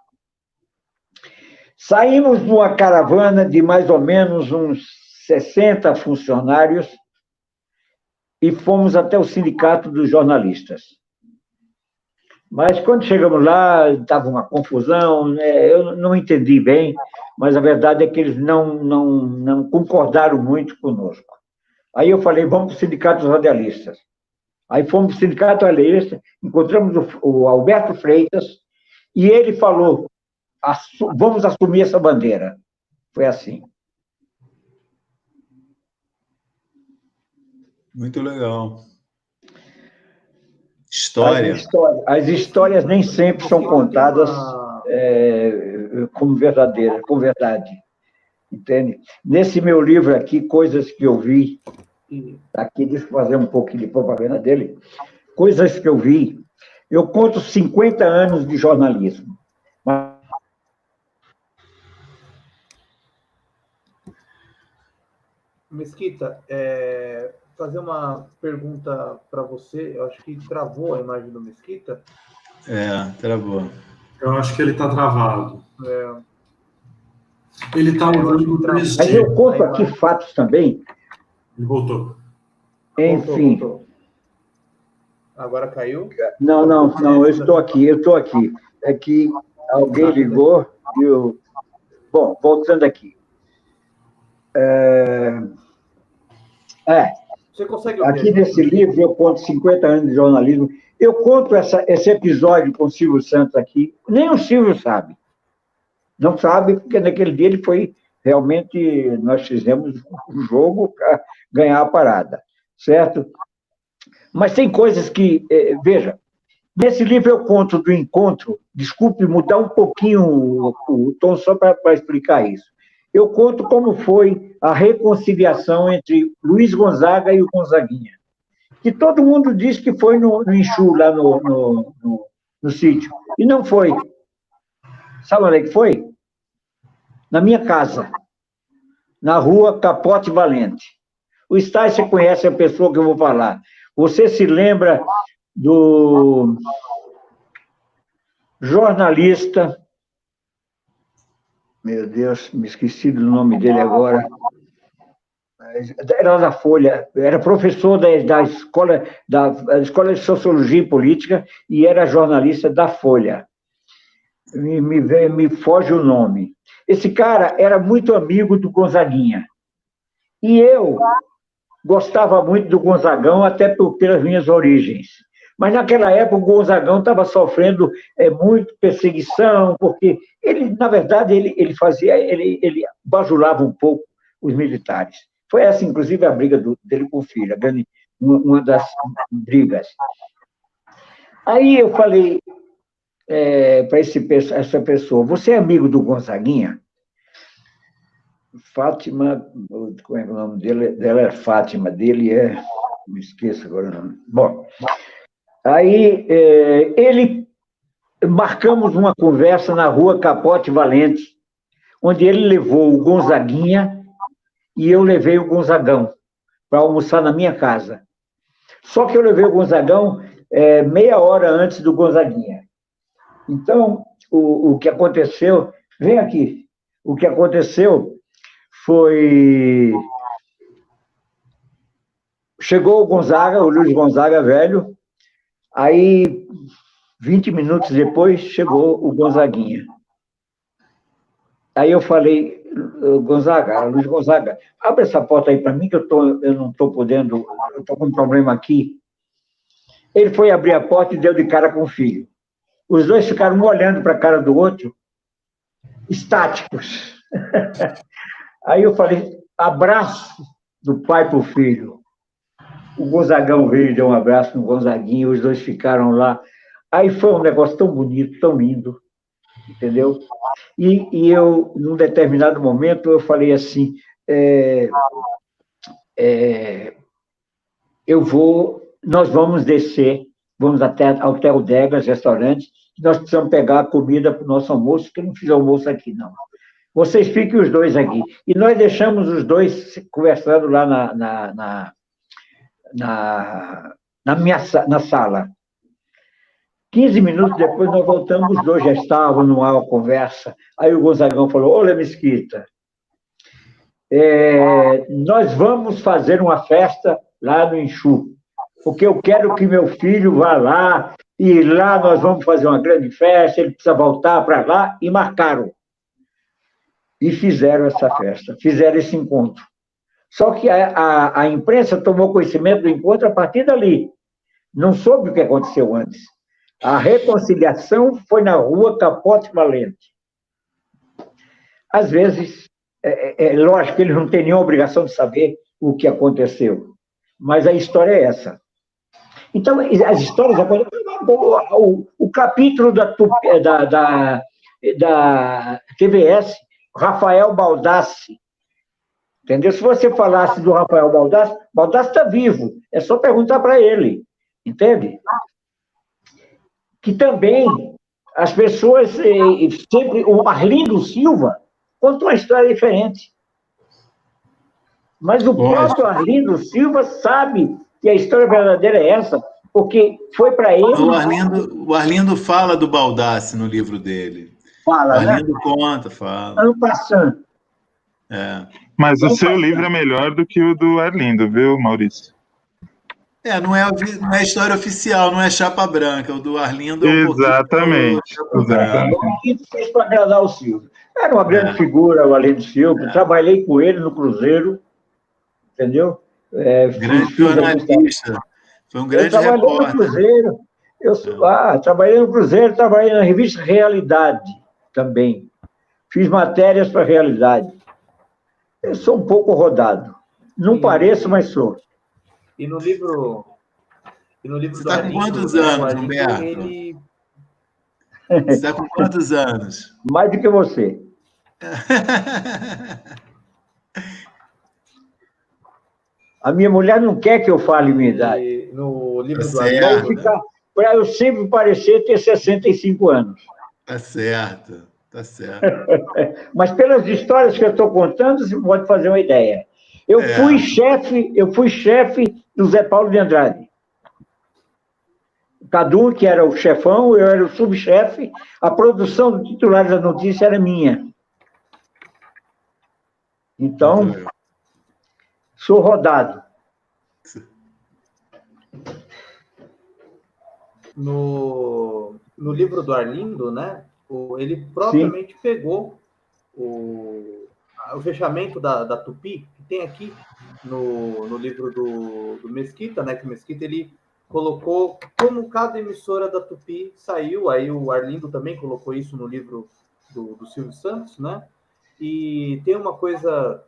Saímos numa caravana de mais ou menos uns 60 funcionários e fomos até o sindicato dos jornalistas. Mas quando chegamos lá, estava uma confusão, eu não entendi bem, mas a verdade é que eles não concordaram muito conosco. Aí eu falei, vamos para o sindicato dos radialistas. Aí fomos para o sindicato radialista, encontramos o Alberto Freitas, e ele falou, vamos assumir essa bandeira. Foi assim. Muito legal. História. As histórias nem sempre são contadas como verdadeiras, com verdade. Entende? Nesse meu livro aqui, Coisas que eu vi, aqui, deixa eu fazer um pouquinho de propaganda dele, Coisas que eu vi, eu conto 50 anos de jornalismo. Mesquita, fazer uma pergunta para você, eu acho que travou a imagem do Mesquita. Travou. Eu acho que ele está travado. Ele está usando o 3G. Mas eu conto aqui fatos também. Ele voltou. Enfim. Voltou. Agora caiu? Não, eu estou aqui. É que alguém ligou e eu... Bom, voltando aqui. Você consegue ouvir Aqui nesse livro eu conto 50 anos de jornalismo. Eu conto esse episódio com o Silvio Santos aqui. Nem o Silvio sabe. Não sabe, porque naquele dia ele foi... Realmente, nós fizemos um jogo para ganhar a parada, certo? Mas tem coisas que... veja, nesse livro eu conto do encontro... Desculpe mudar um pouquinho o tom só para explicar isso. Eu conto como foi a reconciliação entre Luiz Gonzaga e o Gonzaguinha. Que todo mundo diz que foi no Enxu, lá no sítio. E não foi. Sabe onde é que foi? Na minha casa, na rua Capote Valente. O Sтай, você conhece a pessoa que eu vou falar. Você se lembra do jornalista... Meu Deus, me esqueci do nome dele agora. Era da Folha, era professor da escola de Sociologia e Política e era jornalista da Folha. Me foge o nome. Esse cara era muito amigo do Gonzaguinha. E eu gostava muito do Gonzagão, até pelas minhas origens. Mas naquela época o Gonzagão estava sofrendo muito perseguição, porque ele, na verdade, ele bajulava um pouco os militares. Foi essa, inclusive, a briga dele com o filho, uma das brigas. Aí eu falei para essa pessoa, você é amigo do Gonzaguinha? Fátima, como é que é o nome dela é Fátima, dele é... Me esqueço agora o nome. Bom, aí marcamos uma conversa na rua Capote Valente, onde ele levou o Gonzaguinha e eu levei o Gonzagão para almoçar na minha casa. Só que eu levei o Gonzagão meia hora antes do Gonzaguinha. Então, o que aconteceu... Vem aqui. O que aconteceu foi... Chegou o Gonzaga, o Luiz Gonzaga velho, aí, 20 minutos depois, chegou o Gonzaguinha. Aí eu falei, Luiz Gonzaga, abre essa porta aí para mim, que eu não estou podendo, eu estou com um problema aqui. Ele foi abrir a porta e deu de cara com o filho. Os dois ficaram um olhando para a cara do outro, estáticos. Aí eu falei, abraço do pai para o filho. O Gonzagão veio e deu um abraço no Gonzaguinha, os dois ficaram lá. Aí foi um negócio tão bonito, tão lindo, entendeu? E eu, num determinado momento, eu falei assim, nós vamos descer, vamos até ao Hotel Degas, restaurante, nós precisamos pegar a comida para o nosso almoço, que eu não fiz almoço aqui, não. Vocês fiquem os dois aqui. E nós deixamos os dois conversando lá na sala. 15 minutos depois, nós voltamos, os dois já estavam numa conversa. Aí o Gonzagão falou, olha, Mesquita, nós vamos fazer uma festa lá no Enxu, porque eu quero que meu filho vá lá, e lá nós vamos fazer uma grande festa, ele precisa voltar para lá, e marcaram. E fizeram essa festa, fizeram esse encontro. Só que a imprensa tomou conhecimento do encontro a partir dali. Não soube o que aconteceu antes. A reconciliação foi na rua Capote Valente. Às vezes, lógico que eles não têm nenhuma obrigação de saber o que aconteceu, mas a história é essa. Então, as histórias... O capítulo da TVS, Rafael Baldassi, entendeu? Se você falasse do Rafael Baldassi, Baldassi está vivo, é só perguntar para ele, entende? Que também as pessoas sempre... O Arlindo Silva conta uma história diferente. Mas o próprio Arlindo Silva sabe que a história verdadeira é essa, porque foi para ele... O Arlindo fala do Baldassi no livro dele. Fala, o Arlindo conta, fala. Ano passando. Mas o seu livro é melhor do que o do Arlindo, viu, Maurício? Não é história oficial, não é chapa branca. O do Arlindo é um Exatamente. pouquinho chapa branca. E fez para agradar o Silvio. Era uma grande figura, o Arlindo Silvio. Trabalhei com ele no Cruzeiro, entendeu? Grande jornalista. Foi um grande repórter. No Cruzeiro. Trabalhei no Cruzeiro, trabalhei na revista Realidade também. Fiz matérias para Realidade. Eu sou um pouco rodado. Não pareço, mas sou. E no livro Você está com quantos anos, Humberto? Você está com quantos anos? Mais do que você. A minha mulher não quer que eu fale minha idade. No livro do Arlindo, para eu sempre parecer ter 65 anos. Tá certo, tá certo. Mas pelas histórias que eu estou contando, você pode fazer uma ideia. Eu fui chefe do Zé Paulo de Andrade. Cadu, que era o chefão, eu era o subchefe, a produção do titular da notícia era minha. Então, sou rodado. No livro do Arlindo, né, ele propriamente pegou o fechamento da Tupi, que tem aqui no livro do Mesquita, né, que o Mesquita ele colocou como cada emissora da Tupi saiu, aí o Arlindo também colocou isso no livro do Silvio Santos, né, e tem uma coisa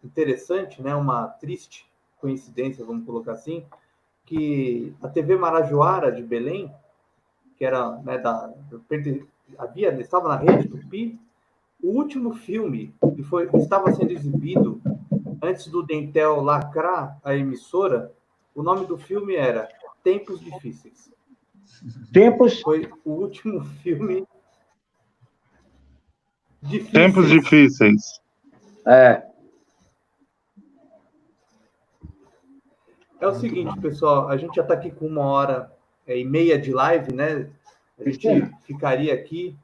interessante, né, uma triste coincidência, vamos colocar assim, que a TV Marajoara de Belém, que era, né, estava na rede Tupi, o último filme que estava sendo exibido antes do Dentel lacrar a emissora, o nome do filme era Tempos Difíceis. Foi o último filme difícil. Tempos Difíceis. É o seguinte, pessoal, a gente já está aqui com 1h30 de live, né? A gente ficaria aqui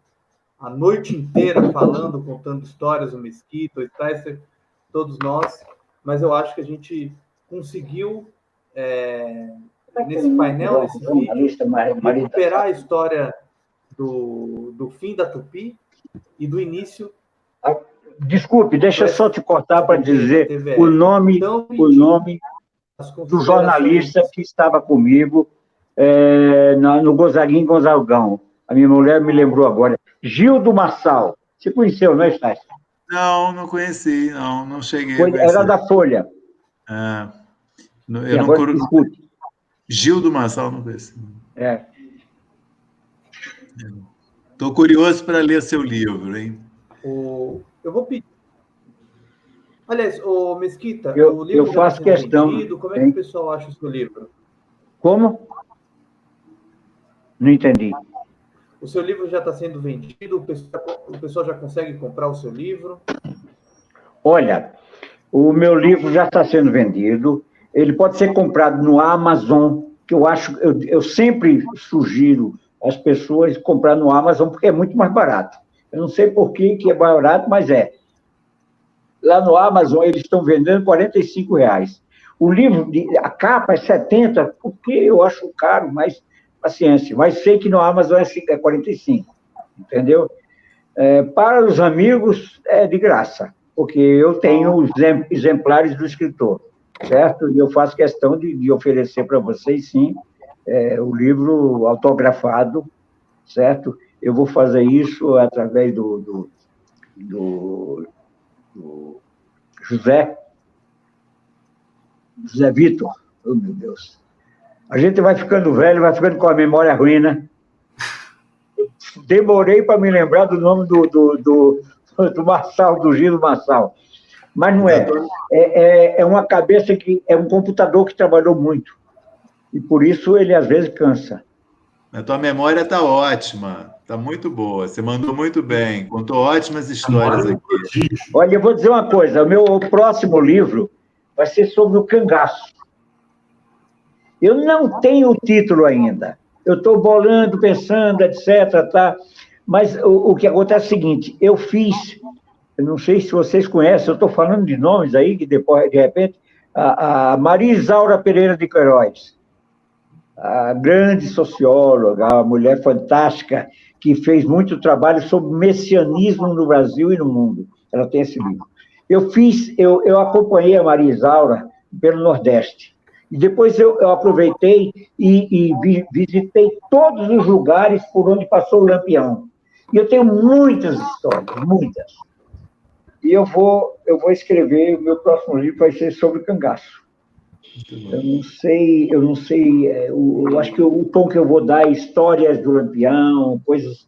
a noite inteira falando, contando histórias, o Mesquita, o Streisser, todos nós, mas eu acho que a gente conseguiu, nesse painel, nesse vídeo, recuperar a história do fim da Tupi e do início. Desculpe, deixa eu só te cortar para dizer o nome do jornalista que estava comigo no Gonzaguinho Gonzagão. A minha mulher me lembrou agora. Gildo Marçal. Você conheceu, não é, Stassi? Não conheci, não cheguei a conhecer. Era da Folha. Eu não conheço. Gildo Marçal, não conheci. Estou curioso para ler seu livro, hein? Eu vou pedir. Aliás, Mesquita, o livro eu faço questão. Vendido, como é que o pessoal acha o seu livro? Como? Não entendi. O seu livro já está sendo vendido? O pessoal já consegue comprar o seu livro? Olha, o meu livro já está sendo vendido. Ele pode ser comprado no Amazon, que eu sempre sugiro às pessoas comprar no Amazon, porque é muito mais barato. Eu não sei por que é barato, mas é. Lá no Amazon, eles estão vendendo R$45. O livro, a capa é 70, porque eu acho caro, mas paciência. Mas sei que no Amazon é 45, entendeu? Para os amigos, é de graça, porque eu tenho os exemplares do escritor, certo? E eu faço questão de oferecer para vocês, sim, o livro autografado, certo? Eu vou fazer isso através do José Vitor. Oh, meu Deus. A gente vai ficando velho, vai ficando com a memória ruim, né? Demorei para me lembrar do nome do Marçal, do Gildo Marçal. Mas não é. É uma cabeça que... É um computador que trabalhou muito. E por isso ele, às vezes, cansa. A tua memória está ótima. Está muito boa. Você mandou muito bem. Contou ótimas histórias aqui. Olha, eu vou dizer uma coisa. O meu próximo livro vai ser sobre o cangaço. Eu não tenho o título ainda. Eu estou bolando, pensando, etc. Tá? Mas o que acontece é o seguinte. Eu não sei se vocês conhecem, eu estou falando de nomes aí, que depois, de repente, a Maria Isaura Pereira de Queiroz. a grande socióloga, a mulher fantástica, que fez muito trabalho sobre messianismo no Brasil e no mundo. Ela tem esse livro. Eu acompanhei a Maria Isaura pelo Nordeste. E depois eu aproveitei e visitei todos os lugares por onde passou o Lampião. E eu tenho muitas histórias, muitas. E eu vou escrever, o meu próximo livro vai ser sobre cangaço. Eu não sei, eu acho que o tom que eu vou dar é histórias do Lampião, coisas...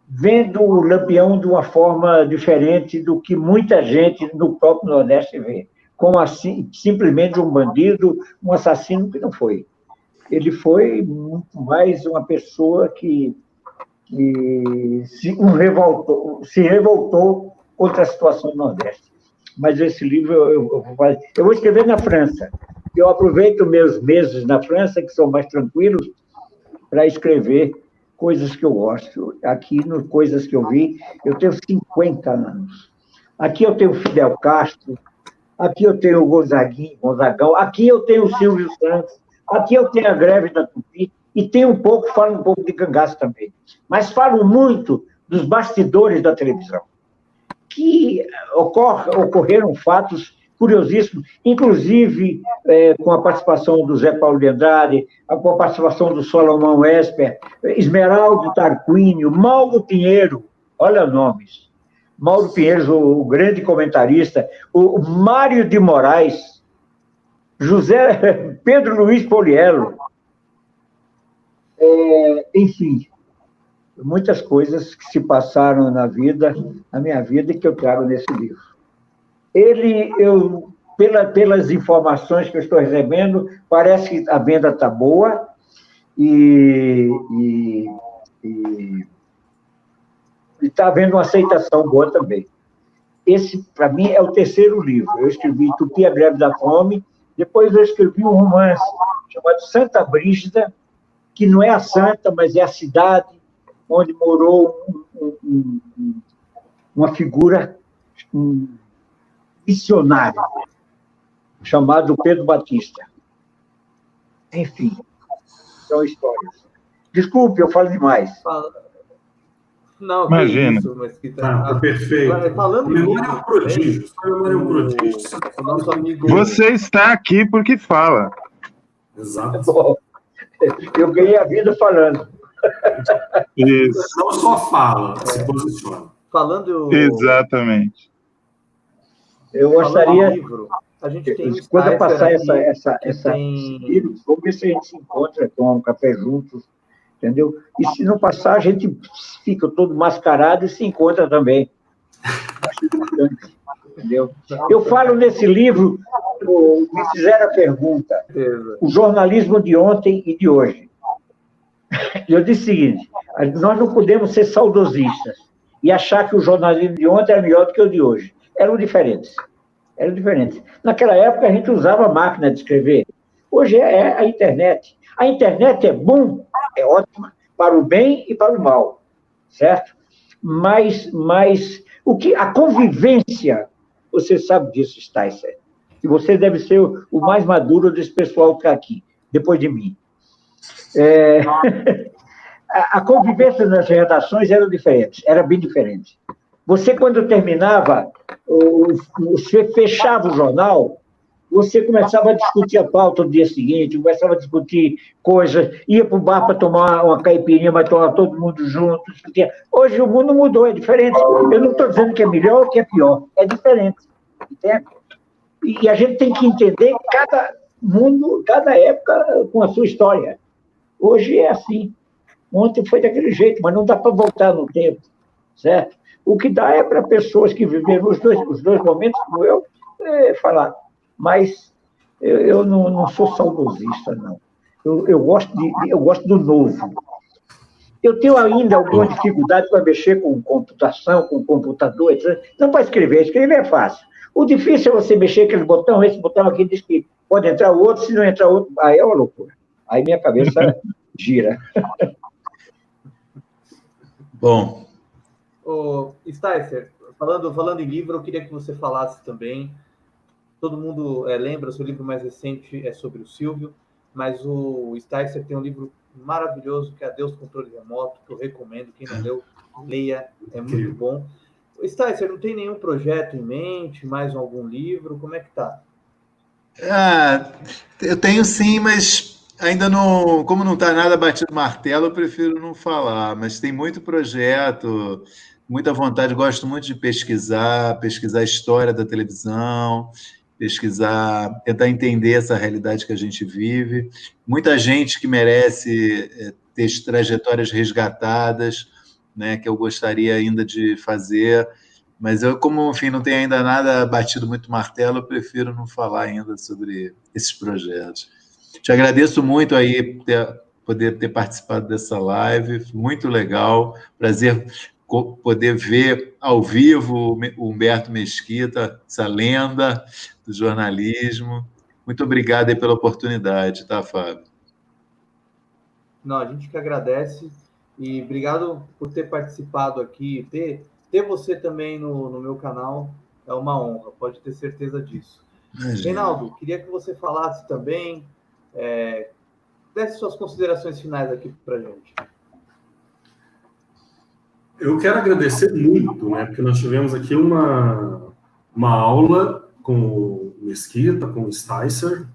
vendo o Lampião de uma forma diferente do que muita gente no próprio Nordeste vê, como assim, simplesmente um bandido, um assassino que não foi. Ele foi muito mais uma pessoa que se revoltou contra a situação do Nordeste. Mas esse livro eu vou escrever na França. Eu aproveito meus meses na França, que são mais tranquilos, para escrever coisas que eu gosto. Aqui, no Coisas que eu vi, eu tenho 50 anos. Aqui eu tenho Fidel Castro, aqui eu tenho o Gonzagão, aqui eu tenho o Silvio Santos, aqui eu tenho a greve da Tupi, e falo um pouco de cangaço também. Mas falo muito dos bastidores da televisão, que ocorreram fatos curiosíssimos, inclusive com a participação do Zé Paulo de Andrade, com a participação do Salomão Esper, Esmeraldo Tarquínio, Mauro Pinheiro, olha nomes, Mauro Pinheiro, o grande comentarista, o Mário de Moraes, Pedro Luiz Poliello, enfim, muitas coisas que se passaram na minha vida, e que eu trago nesse livro. Pelas informações que eu estou recebendo, parece que a venda está boa e está havendo uma aceitação boa também. Esse, para mim, é o terceiro livro. Eu escrevi Tupi, a Greve da Fome, depois eu escrevi um romance chamado Santa Brígida, que não é a santa, mas é a cidade onde morou uma figura missionário, chamado Pedro Batista. Enfim, são histórias. Desculpe, eu falo demais. Não, imagina. Isso, mas que tá perfeito. Falando memória é um prodígio. Memória é um prodígio. Nosso amigo... Você está aqui porque fala. Exato. Bom, eu ganhei a vida falando. Isso. Não só fala, se posiciona. Falando... Exatamente. Eu gostaria... Livro, a gente tem quando eu passar tem... livro, vamos ver se a gente se encontra, toma um café juntos, entendeu? E se não passar, a gente fica todo mascarado e se encontra também. Acho importante, entendeu? Eu falo nesse livro, me fizeram a pergunta, o jornalismo de ontem e de hoje. Eu disse o seguinte, nós não podemos ser saudosistas e achar que o jornalismo de ontem era melhor do que o de hoje. Eram diferentes. Naquela época, a gente usava máquina de escrever. Hoje é a internet. A internet é bom, é ótima, para o bem e para o mal, certo? Mas a convivência, você sabe disso, Sticer, e você deve ser o mais maduro desse pessoal que está aqui, depois de mim. A convivência nas redações era bem diferente. Você, quando terminava, você fechava o jornal, você começava a discutir a pauta do dia seguinte, começava a discutir coisas, ia para o bar para tomar uma caipirinha, mas tomar todo mundo junto. Discutia. Hoje o mundo mudou, é diferente. Eu não estou dizendo que é melhor ou que é pior, é diferente. Entende? E a gente tem que entender cada mundo, cada época com a sua história. Hoje é assim. Ontem foi daquele jeito, mas não dá para voltar no tempo, certo? O que dá é para pessoas que viveram os dois momentos, como eu, falar. Mas eu não sou saudosista, não. Eu gosto do novo. Eu tenho ainda alguma dificuldade para mexer com computação, com computador, etc. Não para escrever. Escrever é fácil. O difícil é você mexer aquele botão, esse botão aqui diz que pode entrar o outro, se não entrar outro, aí é uma loucura. Aí minha cabeça gira. Bom. Sticer, falando em livro, eu queria que você falasse também. Todo mundo lembra, seu livro mais recente é sobre o Silvio. mas o Sticer tem um livro maravilhoso, que é Adeus Controle Remoto, que eu recomendo. Quem não leu, leia, é muito bom. Sticer, não tem nenhum projeto em mente, mais algum livro? Como é que tá? Eu tenho sim, mas ainda não, como não está nada batido martelo, eu prefiro não falar, mas tem muito projeto, muita vontade, gosto muito de pesquisar a história da televisão, tentar entender essa realidade que a gente vive. Muita gente que merece ter trajetórias resgatadas, né, que eu gostaria ainda de fazer, mas eu, como, enfim, não tenho ainda nada batido muito martelo, eu prefiro não falar ainda sobre esses projetos. Te agradeço muito aí poder ter participado dessa live, muito legal, prazer poder ver ao vivo o Humberto Mesquita, essa lenda do jornalismo. Muito obrigado aí pela oportunidade, tá, Fábio? Não, a gente que agradece e obrigado por ter participado aqui, ter você também no meu canal é uma honra, pode ter certeza disso. Imagina. Reinaldo, queria que você falasse também, desse suas considerações finais aqui para a gente. Eu quero agradecer muito, né, porque nós tivemos aqui uma aula com o Mesquita, com o Sticer.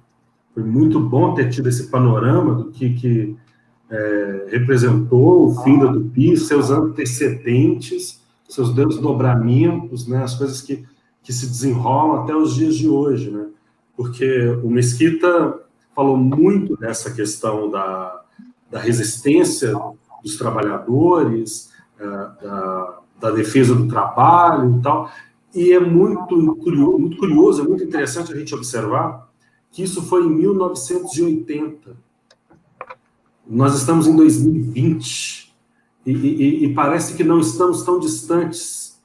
Foi muito bom ter tido esse panorama do que representou o fim da Tupi, seus antecedentes, seus desdobramentos, né, as coisas que se desenrolam até os dias de hoje, né? Porque o Mesquita falou muito dessa questão da resistência dos trabalhadores, da defesa do trabalho e tal, e é muito curioso, é muito interessante a gente observar que isso foi em 1980. Nós estamos em 2020 e parece que não estamos tão distantes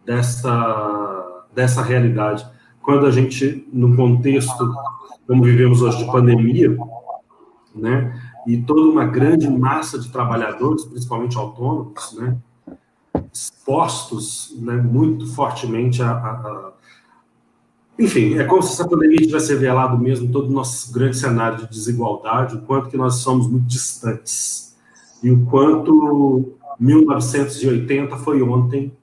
dessa realidade. Quando a gente, no contexto como vivemos hoje de pandemia, né, e toda uma grande massa de trabalhadores, principalmente autônomos, né, expostos, né, muito fortemente Enfim, é como se essa pandemia tivesse revelado mesmo todo o nosso grande cenário de desigualdade, o quanto que nós somos muito distantes, e o quanto 1980 foi ontem,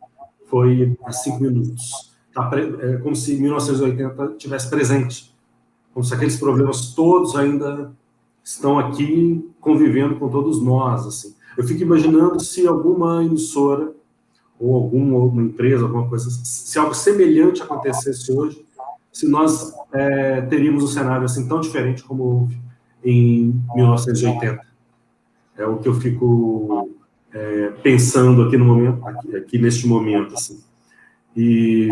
foi há 5 minutos. É como se 1980 estivesse presente, como se aqueles problemas todos ainda estão aqui convivendo com todos nós. Assim. Eu fico imaginando se alguma emissora ou alguma empresa, alguma coisa, se algo semelhante acontecesse hoje, se nós teríamos um cenário assim tão diferente como houve em 1980. É o que eu fico pensando aqui no momento, aqui neste momento, assim. E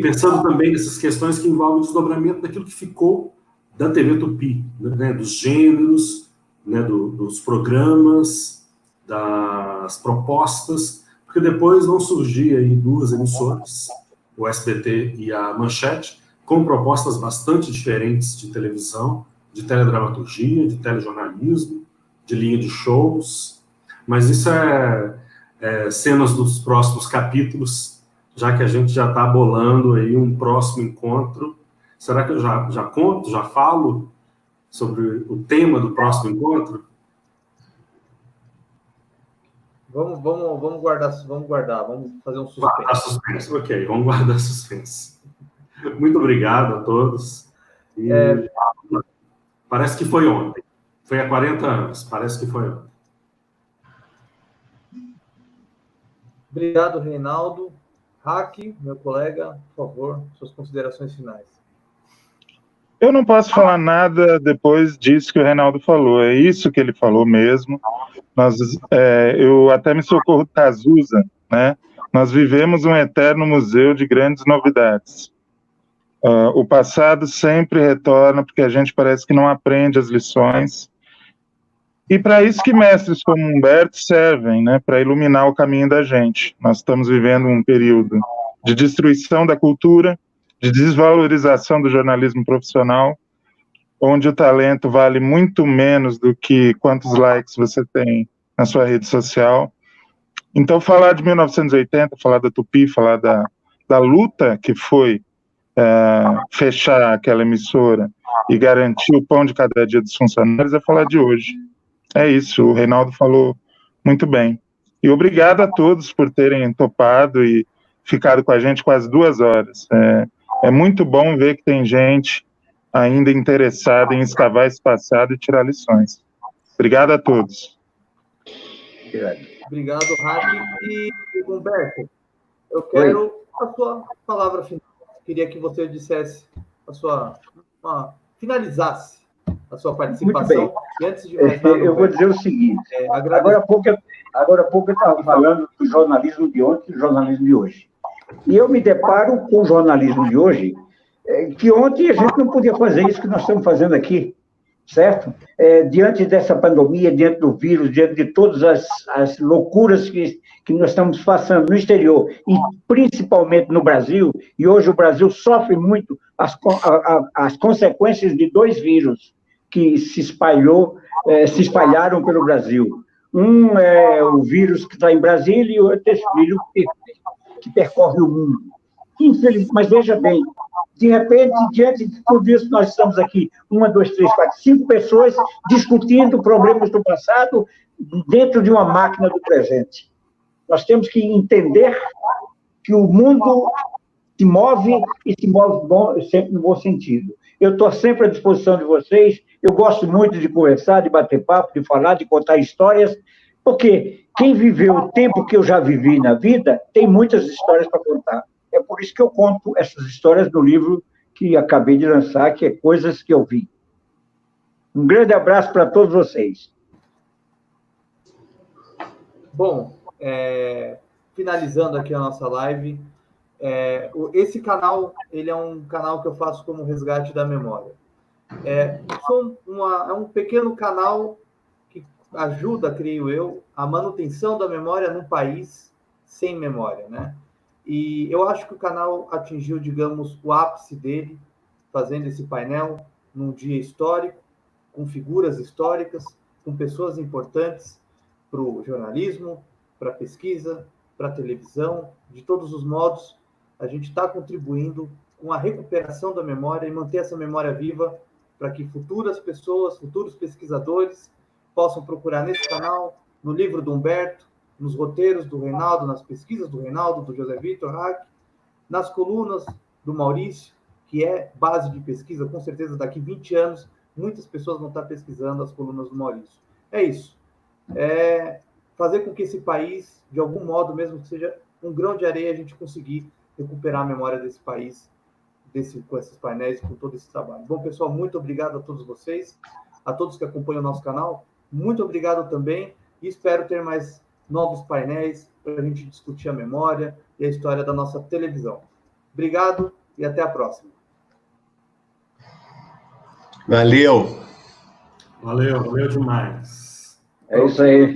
pensando também nessas questões que envolvem o desdobramento daquilo que ficou da TV Tupi, né, dos gêneros, né, dos programas, das propostas, porque depois vão surgir aí 2 emissoras, o SBT e a Manchete, com propostas bastante diferentes de televisão, de teledramaturgia, de telejornalismo, de linha de shows, mas isso cenas dos próximos capítulos, já que a gente já está bolando aí um próximo encontro. Será que eu já conto, já falo sobre o tema do próximo encontro? Vamos guardar, vamos fazer um suspense. Guardar suspense, ok, vamos guardar suspense. Muito obrigado a todos. E parece que foi ontem. Foi há 40 anos, parece que foi ontem. Obrigado, Reinaldo. Hack, meu colega, por favor, suas considerações finais. Eu não posso falar nada depois disso que o Reinaldo falou. É isso que ele falou mesmo. Eu até me socorro Cazuza, né? Nós vivemos um eterno museu de grandes novidades. O passado sempre retorna porque a gente parece que não aprende as lições. E para isso que mestres como Humberto servem, né? Para iluminar o caminho da gente. Nós estamos vivendo um período de destruição da cultura, de desvalorização do jornalismo profissional, onde o talento vale muito menos do que quantos likes você tem na sua rede social. Então, falar de 1980, falar da Tupi, falar da luta que foi fechar aquela emissora e garantir o pão de cada dia dos funcionários é falar de hoje. É isso, o Reinaldo falou muito bem. E obrigado a todos por terem topado e ficado com a gente quase 2 horas. É muito bom ver que tem gente ainda interessada em escavar esse passado e tirar lições. Obrigado a todos. Obrigado, Rabi. E, Humberto, eu quero a sua palavra final. Queria que você dissesse finalizasse a sua participação. E antes de mais nada, eu vou dizer o seguinte, agora há pouco eu estava falando do jornalismo de ontem e do jornalismo de hoje. E eu me deparo com o jornalismo de hoje, que ontem a gente não podia fazer isso que nós estamos fazendo aqui, certo? Diante dessa pandemia, diante do vírus, diante de todas as loucuras que nós estamos passando no exterior, e principalmente no Brasil, e hoje o Brasil sofre muito as consequências de 2 vírus que se espalharam pelo Brasil. Um é o vírus que está em Brasília e o outro é esse vírus que percorre o mundo. Infelizmente, mas veja bem, de repente, diante de tudo isso, nós estamos aqui, 1, 2, 3, 4, 5 pessoas discutindo problemas do passado dentro de uma máquina do presente. Nós temos que entender que o mundo se move e se move sempre no bom sentido. Eu estou sempre à disposição de vocês, eu gosto muito de conversar, de bater papo, de falar, de contar histórias, porque quem viveu o tempo que eu já vivi na vida tem muitas histórias para contar. É por isso que eu conto essas histórias no livro que acabei de lançar, que é Coisas que eu Vi. Um grande abraço para todos vocês. Bom, finalizando aqui a nossa live, esse canal, ele é um canal que eu faço como resgate da memória. É um pequeno canal que ajuda, creio eu, a manutenção da memória num país sem memória, né? E eu acho que o canal atingiu, digamos, o ápice dele, fazendo esse painel num dia histórico, com figuras históricas, com pessoas importantes para o jornalismo, para a pesquisa, para a televisão, de todos os modos, a gente está contribuindo com a recuperação da memória e manter essa memória viva para que futuras pessoas, futuros pesquisadores possam procurar nesse canal, no livro do Humberto, nos roteiros do Reinaldo, nas pesquisas do Reinaldo, do José Vitor Hack, nas colunas do Maurício, que é base de pesquisa, com certeza daqui 20 anos, muitas pessoas vão estar pesquisando as colunas do Maurício. É isso. Fazer com que esse país, de algum modo, mesmo que seja um grão de areia, a gente conseguir recuperar a memória desse país, com esses painéis, com todo esse trabalho. Bom, pessoal, muito obrigado a todos vocês, a todos que acompanham o nosso canal. Muito obrigado também e espero ter mais novos painéis para a gente discutir a memória e a história da nossa televisão. Obrigado e até a próxima. Valeu. Valeu demais. É isso aí.